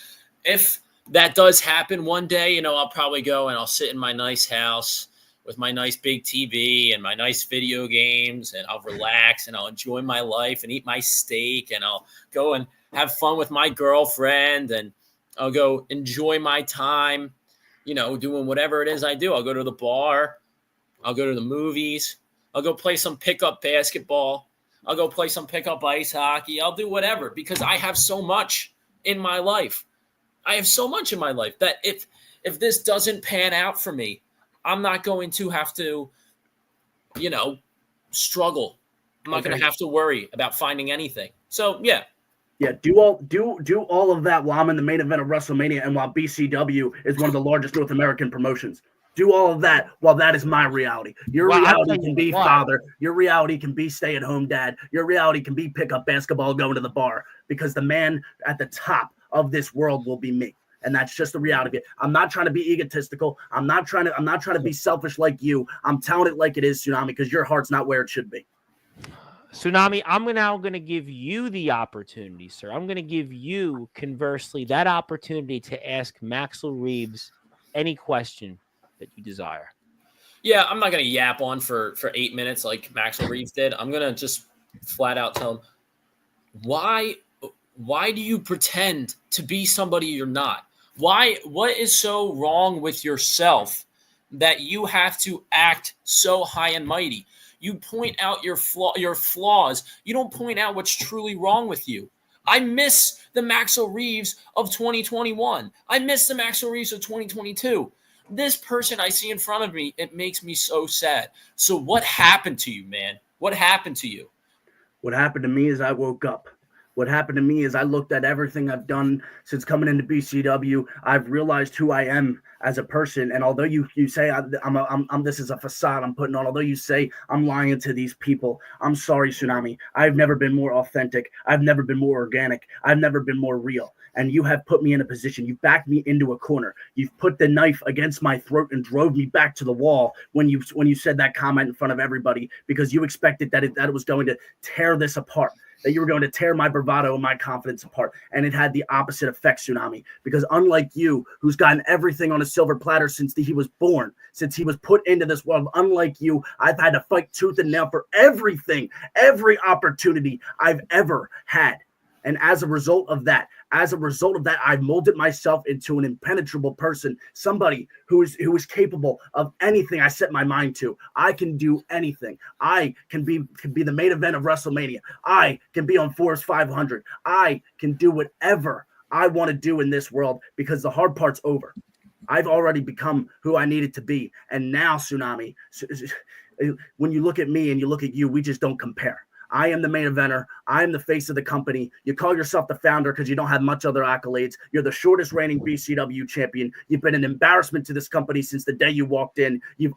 if that does happen one day, I'll probably go and I'll sit in my nice house with my nice big TV and my nice video games, and I'll relax and I'll enjoy my life and eat my steak, and I'll go and have fun with my girlfriend, and I'll go enjoy my time, doing whatever it is I do. I'll go to the bar. I'll go to the movies. I'll go play some pickup basketball. I'll go play some pickup ice hockey. I'll do whatever, because I have so much in my life. I have so much in my life that if this doesn't pan out for me, I'm not going to have to, struggle. I'm not going to have to worry about finding anything. So, yeah. Yeah, do all of that while I'm in the main event of WrestleMania and while BCW is one of the largest North American promotions. Do all of that while that is my reality. Your reality can be father. Your reality can be stay-at-home dad. Your reality can be pick up basketball, going to the bar, because the man at the top of this world will be me. And that's just the reality of it. I'm not trying to be egotistical. I'm not trying to be selfish like you. I'm telling it like it is, Tsunami, because your heart's not where it should be. Tsunami, I'm now going to give you the opportunity, sir. I'm going to give you, conversely, that opportunity to ask Maxel Reeves any question that you desire. Yeah, I'm not going to yap on for 8 minutes like Maxel Reeves did. I'm going to just flat out tell him, why do you pretend to be somebody you're not? What is so wrong with yourself that you have to act so high and mighty? You point out your flaws. You don't point out what's truly wrong with you. I miss the Maxel Reeves of 2021. I miss the Maxel Reeves of 2022. This person I see in front of me, it makes me so sad. So what happened to you, man? What happened to you? What happened to me is I woke up. What happened to me is I looked at everything I've done since coming into BCW. I've realized who I am as a person. And although you say I'm this is a facade I'm putting on, although you say I'm lying to these people, I'm sorry, Tsunami. I've never been more authentic. I've never been more organic. I've never been more real. And you have put me in a position. You backed me into a corner. You've put the knife against my throat and drove me back to the wall when you said that comment in front of everybody, because you expected that it was going to tear this apart, that you were going to tear my bravado and my confidence apart. And it had the opposite effect, Tsunami, because unlike you, who's gotten everything on a silver platter since he was born, since he was put into this world, unlike you, I've had to fight tooth and nail for everything, every opportunity I've ever had. And as a result of that, I've molded myself into an impenetrable person, somebody who is capable of anything I set my mind to. I can do anything. I can be the main event of WrestleMania. I can be on Force 500. I can do whatever I want to do in this world, because the hard part's over. I've already become who I needed to be. And now, Tsunami, when you look at me and you look at you, we just don't compare. I am the main eventer. I am the face of the company. You call yourself the founder because you don't have much other accolades. You're the shortest reigning BCW champion. You've been an embarrassment to this company since the day you walked in. You've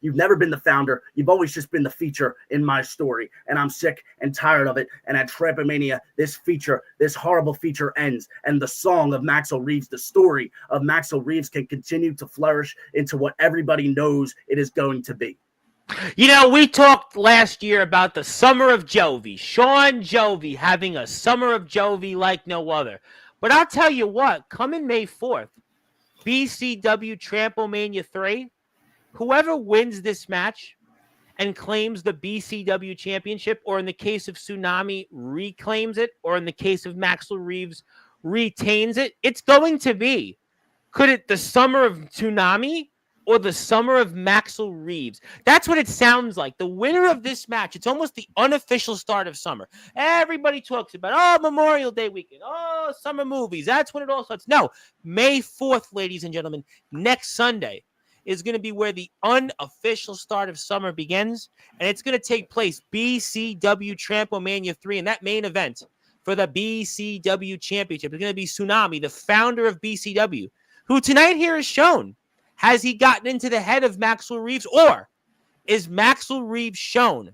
never been the founder. You've always just been the feature in my story. And I'm sick and tired of it. And at Trampomania, this horrible feature ends. And the song of Maxel Reeves, the story of Maxel Reeves, can continue to flourish into what everybody knows it is going to be. We talked last year about the summer of Jovi, Sean Jovi having a summer of Jovi like no other. But I'll tell you what, coming May 4th, BCW Trampomania 3, whoever wins this match and claims the BCW championship, or in the case of Tsunami, reclaims it, or in the case of Maxel Reeves, retains it, it's going to be, could it the summer of Tsunami or the summer of Maxel Reeves? That's what it sounds like. The winner of this match, it's almost the unofficial start of summer. Everybody talks about, Memorial Day weekend, summer movies. That's when it all starts. No, May 4th, ladies and gentlemen, next Sunday is going to be where the unofficial start of summer begins, and it's going to take place BCW Trampomania 3, and that main event for the BCW championship. It's going to be Tsunami, the founder of BCW, who tonight here has shown, has he gotten into the head of Maxel Reeves, or is Maxel Reeves shown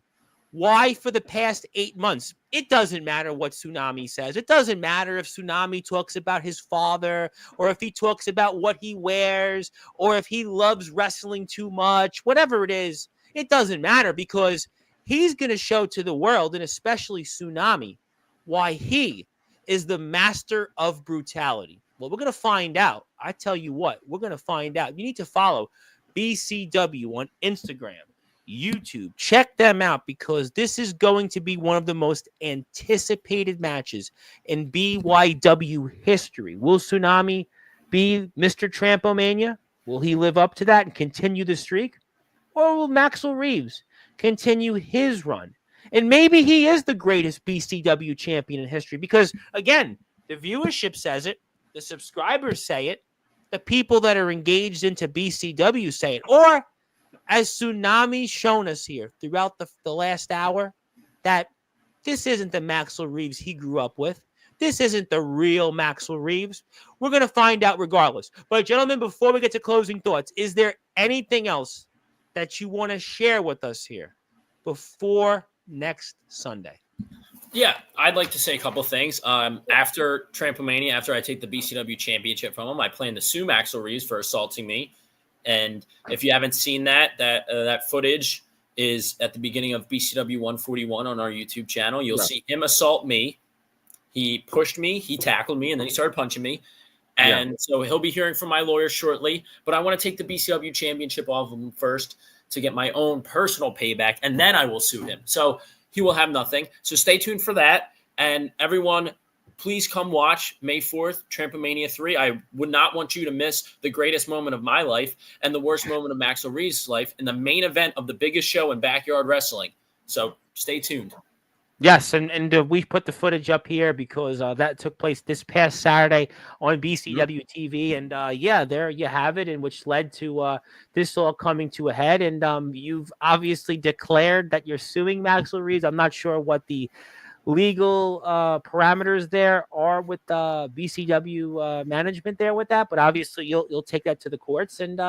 why for the past 8 months? It doesn't matter what Tsunami says. It doesn't matter if Tsunami talks about his father, or if he talks about what he wears, or if he loves wrestling too much, whatever it is. It doesn't matter, because he's going to show to the world, and especially Tsunami, why he is the master of brutality. Well, we're going to find out. I tell you what, we're going to find out. You need to follow BCW on Instagram, YouTube. Check them out, because this is going to be one of the most anticipated matches in BYW history. Will Tsunami be Mr. Trampomania? Will he live up to that and continue the streak? Or will Maxel Reeves continue his run? And maybe he is the greatest BCW champion in history, because, again, the viewership says it, the subscribers say it, the people that are engaged into BCW say it. Or, as Tsunami's shown us here throughout the last hour, that this isn't the Maxel Reeves he grew up with. This isn't the real Maxel Reeves. We're going to find out regardless. But, gentlemen, before we get to closing thoughts, is there anything else that you want to share with us here before next Sunday? Yeah, I'd like to say a couple things. After Trampomania, after I take the BCW championship from him, I plan to sue Maxel Reeves for assaulting me. And if you haven't seen that footage is at the beginning of BCW 141 on our YouTube channel. You'll see him assault me. He pushed me, he tackled me, and then he started punching me. And so he'll be hearing from my lawyer shortly. But I want to take the BCW championship off of him first to get my own personal payback, and then I will sue him. So he will have nothing. So stay tuned for that. And everyone, please come watch May 4th, Trampomania 3. I would not want you to miss the greatest moment of my life and the worst moment of Maxel Reeves' life in the main event of the biggest show in backyard wrestling. So stay tuned. Yes, and we put the footage up here because that took place this past Saturday on BCW TV. And, there you have it, and which led to this all coming to a head. And you've obviously declared that you're suing Maxel Reeves. I'm not sure what the legal parameters there are with the BCW management there with that, but obviously you'll take that to the courts, and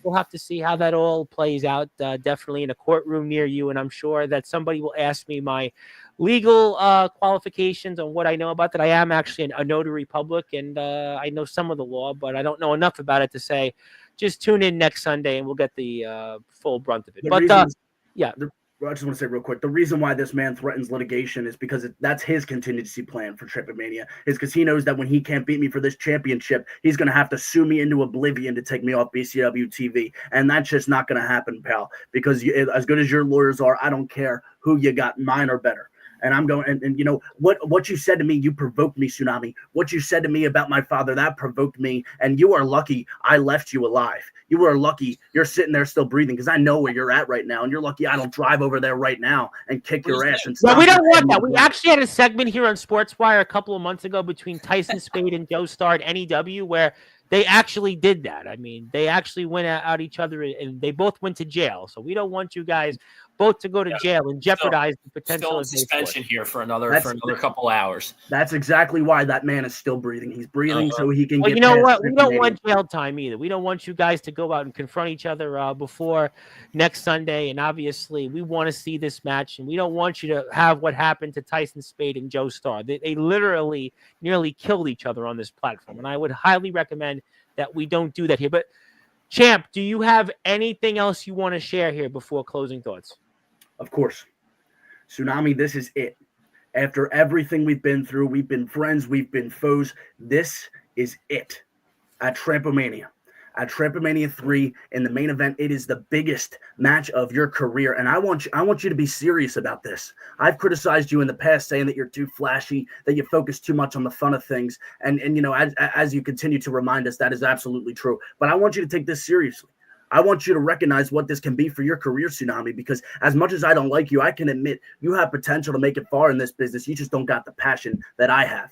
we'll have to see how that all plays out, definitely in a courtroom near you. And I'm sure that somebody will ask me my legal qualifications on what I know about that. I am actually a notary public, and I know some of the law, but I don't know enough about it to say just tune in next Sunday and we'll get the full brunt of it. I just want to say real quick, the reason why this man threatens litigation is because that's his contingency plan for Trampomania, is because he knows that when he can't beat me for this championship, he's going to have to sue me into oblivion to take me off BCW TV. And that's just not going to happen, pal, because as good as your lawyers are, I don't care who you got. Mine are better. And I'm going, and you know, what you said to me, you provoked me, Tsunami. What you said to me about my father, that provoked me. And you are lucky I left you alive. You are lucky you're sitting there still breathing, because I know where you're at right now. And you're lucky I don't drive over there right now and kick your ass. And we don't want that. We actually had a segment here on Sportswire a couple of months ago between Tyson Spade and Joe Starr at NEW where they actually did that. I mean, they actually went at each other, and they both went to jail. So we don't want you guys both to go to jail and jeopardize the potential of suspension here for another couple hours. That's exactly why that man is still breathing. He's breathing so he can. Well, you know what? We don't want jail time either. We don't want you guys to go out and confront each other before next Sunday. And obviously, we want to see this match, and we don't want you to have what happened to Tyson Spade and Joe Starr. They literally nearly killed each other on this platform, and I would highly recommend that we don't do that here. But Champ, do you have anything else you want to share here before closing thoughts? Of course. Tsunami, this is it. After everything we've been through, we've been friends, we've been foes. This is it. At Trampomania. At Trampomania 3 in the main event, it is the biggest match of your career. And I want you to be serious about this. I've criticized you in the past saying that you're too flashy, that you focus too much on the fun of things. And you know, as you continue to remind us, that is absolutely true. But I want you to take this seriously. I want you to recognize what this can be for your career, Tsunami, because as much as I don't like you, I can admit you have potential to make it far in this business. You just don't got the passion that I have.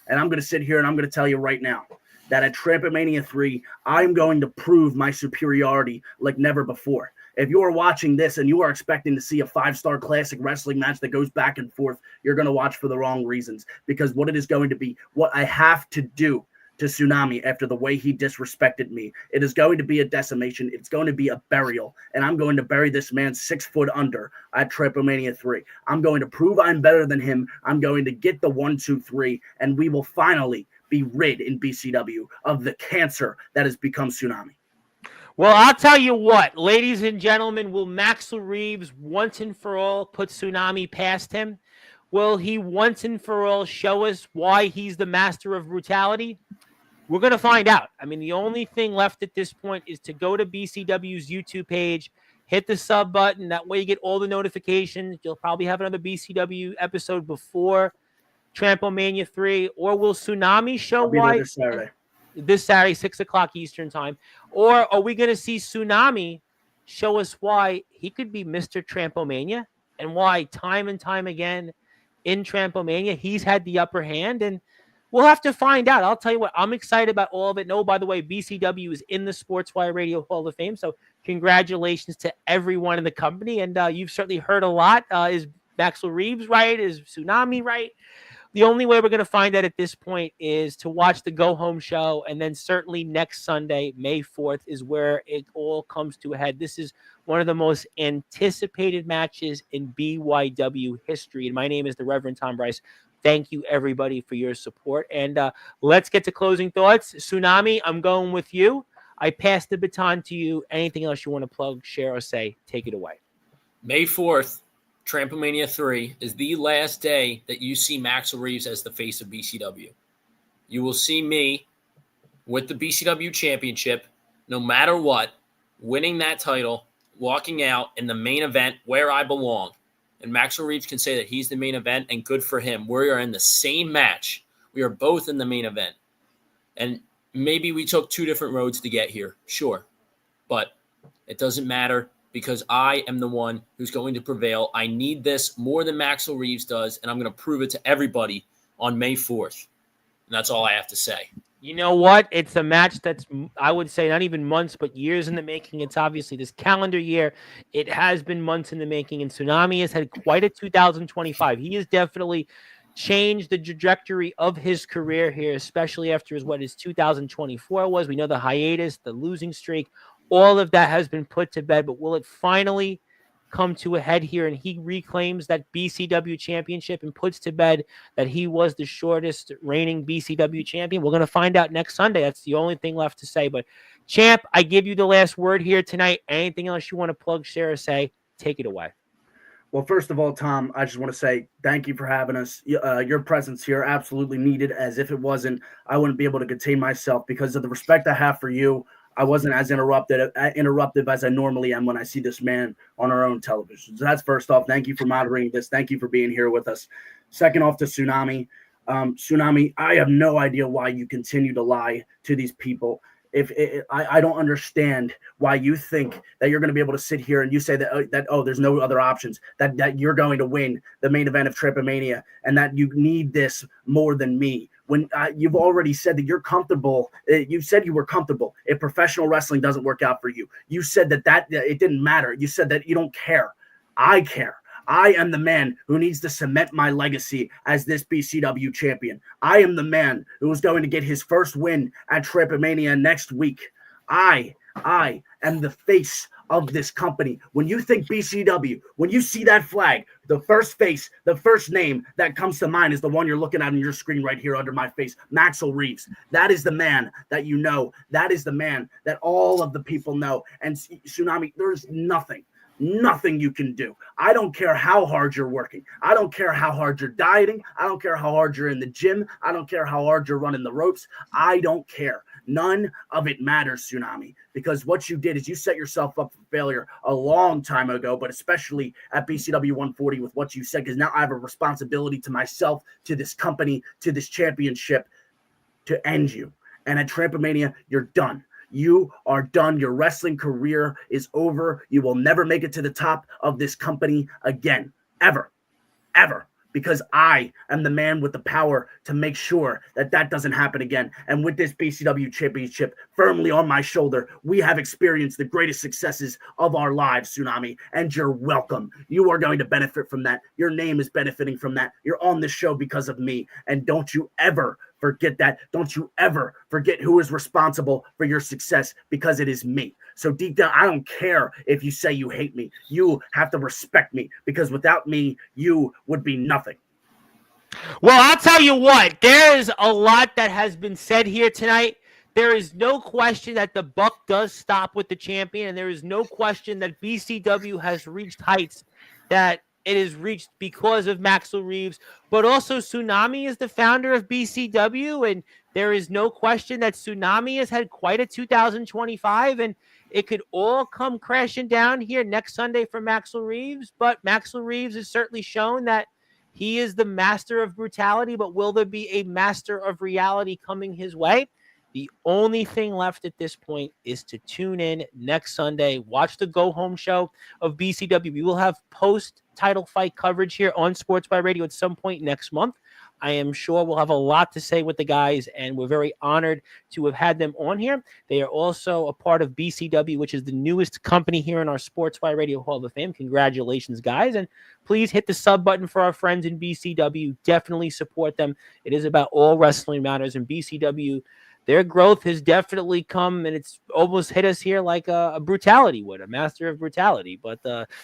And I'm going to sit here and I'm going to tell you right now that at Trampomania 3, I'm going to prove my superiority like never before. If you are watching this and you are expecting to see a 5-star classic wrestling match that goes back and forth, you're going to watch for the wrong reasons, because what it is going to be, what I have to do to Tsunami after the way he disrespected me, it is going to be a decimation. It's going to be a burial, and I'm going to bury this man 6 foot under at Tripomania 3. I'm going to prove I'm better than him. I'm going to get the 1, 2, 3, and we will finally be rid in BCW of the cancer that has become Tsunami. Well, I'll tell you what, ladies and gentlemen, will Maxel Reeves once and for all put Tsunami past him? Will he once and for all show us why he's the master of brutality? We're going to find out. I mean, the only thing left at this point is to go to BCW's YouTube page, hit the sub button. That way you get all the notifications. You'll probably have another I'll BCW episode before Trampomania 3. Or will Tsunami show why? This Saturday, 6 o'clock Eastern time. Or are we going to see Tsunami show us why he could be Mr. Trampomania, and why time and time again in Trampomania he's had the upper hand? And we'll have to find out. I'll tell you what, I'm excited about all of it. No, by the way, BCW is in the Sportswire Radio Hall of Fame, so congratulations to everyone in the company. And you've certainly heard a lot. Is Maxel Reeves right? Is Tsunami right? The only way we're going to find out at this point is to watch the go-home show, and then certainly next Sunday, May 4th, is where it all comes to a head. This is one of the most anticipated matches in BYW history, and my name is the Reverend Tom Bryce. Thank you, everybody, for your support, and let's get to closing thoughts. Tsunami, I'm going with you. I pass the baton to you. Anything else you want to plug, share, or say, take it away. May 4th. Trampomania 3 is the last day that you see Maxel Reeves as the face of BCW. You will see me with the BCW championship, no matter what, winning that title, walking out in the main event where I belong. And Maxel Reeves can say that he's the main event, and good for him. We are in the same match. We are both in the main event. And maybe we took 2 different roads to get here, sure. But it doesn't matter, because I am the one who's going to prevail. I need this more than Maxel Reeves does, and I'm going to prove it to everybody on May 4th. And that's all I have to say. You know what? It's a match that's, I would say, not even months, but years in the making. It's obviously this calendar year. It has been months in the making, and Tsunami has had quite a 2025. He has definitely changed the trajectory of his career here, especially after his 2024 was. We know the hiatus, the losing streak, all of that has been put to bed, but will it finally come to a head here and he reclaims that BCW championship and puts to bed that he was the shortest reigning BCW champion? We're going to find out next Sunday. That's the only thing left to say. But Champ, I give you the last word here tonight. Anything else you want to plug, share, or say, take it away. Well, first of all, Tom, I just want to say thank you for having us. Your presence here absolutely needed. As if it wasn't, I wouldn't be able to contain myself because of the respect I have for you. I wasn't as interruptive as I normally am when I see this man on our own television. So that's first off. Thank you for moderating this. Thank you for being here with us. Second off to Tsunami. Tsunami, I have no idea why you continue to lie to these people. I don't understand why you think that you're going to be able to sit here and you say that there's no other options, that you're going to win the main event of Tripomania and that you need this more than me. When you've already said that you're comfortable, you said you were comfortable if professional wrestling doesn't work out for you. You said that it didn't matter. You said that you don't care. I care. I am the man who needs to cement my legacy as this BCW champion. I am the man who is going to get his first win at Tripomania next week. I am the face of this company. When you think BCW, when you see that flag, the first face, the first name that comes to mind is the one you're looking at on your screen right here under my face, Maxel Reeves. That is the man that you know. That is the man that all of the people know. And Tsunami, there's nothing you can do. I don't care how hard you're working. I don't care how hard you're dieting. I don't care how hard you're in the gym. I don't care how hard you're running the ropes. I don't care. None of it matters, Tsunami, because what you did is you set yourself up for failure a long time ago, but especially at BCW 140 with what you said, because now I have a responsibility to myself, to this company, to this championship to end you. And at Trampomania, you're done. You are done. Your wrestling career is over. You will never make it to the top of this company again. Ever. because I am the man with the power to make sure that that doesn't happen again. And with this BCW championship firmly on my shoulder, we have experienced the greatest successes of our lives, Tsunami, and you're welcome. You are going to benefit from that. Your name is benefiting from that. You're on this show because of me. And don't you ever forget that. Don't you ever forget who is responsible for your success, because it is me. So deep down, I don't care if you say you hate me. You have to respect me, because without me, you would be nothing. Well, I'll tell you what, there is a lot that has been said here tonight. There is no question that the buck does stop with the champion, and there is no question that BCW has reached heights that it is reached because of Maxel Reeves, but also Tsunami is the founder of BCW, and there is no question that Tsunami has had quite a 2025, and it could all come crashing down here next Sunday for Maxel Reeves, but Maxel Reeves has certainly shown that he is the master of brutality, but will there be a master of reality coming his way? The only thing left at this point is to tune in next Sunday, watch the go-home show of BCW. We will have post-title fight coverage here on Sportzwire Radio at some point next month. I am sure we'll have a lot to say with the guys, and we're very honored to have had them on here. They are also a part of BCW, which is the newest company here in our Sportswire Radio Hall of Fame. Congratulations, guys, and please hit the sub button for our friends in BCW. Definitely support them. It is about all wrestling matters, and BCW, their growth has definitely come, and it's almost hit us here like a brutality would, a master of brutality. But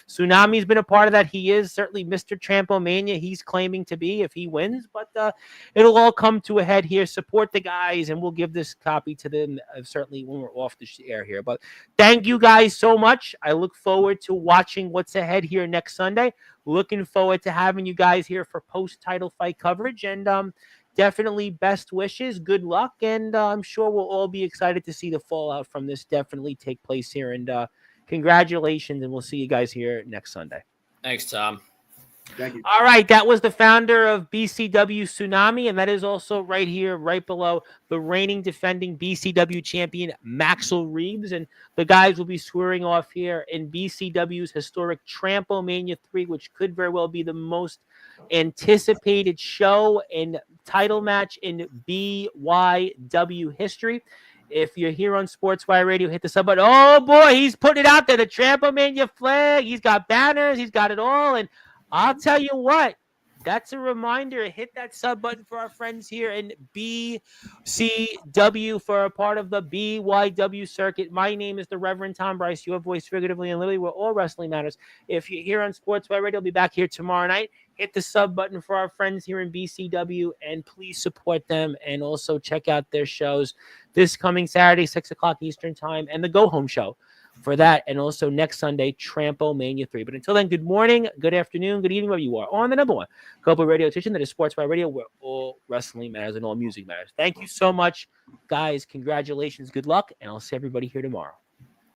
Tsunami's been a part of that. He is certainly Mr. Trampomania. He's claiming to be if he wins, but it'll all come to a head here. Support the guys, and we'll give this copy to them certainly when we're off the air here. But thank you guys so much. I look forward to watching what's ahead here next Sunday. Looking forward to having you guys here for post-title fight coverage, and definitely best wishes, good luck, and I'm sure we'll all be excited to see the fallout from this definitely take place here. And congratulations, and we'll see you guys here next Sunday. Thanks, Tom. Thank you. All right, that was the founder of BCW, Tsunami, and that is also right here, right below the reigning defending BCW champion, Maxel Reeves. And the guys will be swearing off here in BCW's historic Trampomania 3, which could very well be the most anticipated show and title match in BYW history. If you're here on Sportswire Radio, hit the sub button. Oh boy, he's putting it out there, the Trampomania flag. He's got banners, he's got it all, and I'll tell you what, that's a reminder. Hit that sub button for our friends here in BCW for a part of the BYW circuit. My name is the Reverend Tom Bryce, your voice figuratively and literally where all wrestling matters. If you're here on Sportswire Radio, I'll be back here tomorrow night. Hit the sub button for our friends here in BCW, and please support them, and also check out their shows this coming Saturday, 6 o'clock Eastern Time, and the Go Home Show for that, and also next Sunday, Trampomania 3. But until then, good morning, good afternoon, good evening, wherever you are, on the number one global radio station that is Sportswire Radio, where all wrestling matters and all music matters. Thank you so much, guys. Congratulations, good luck, and I'll see everybody here tomorrow.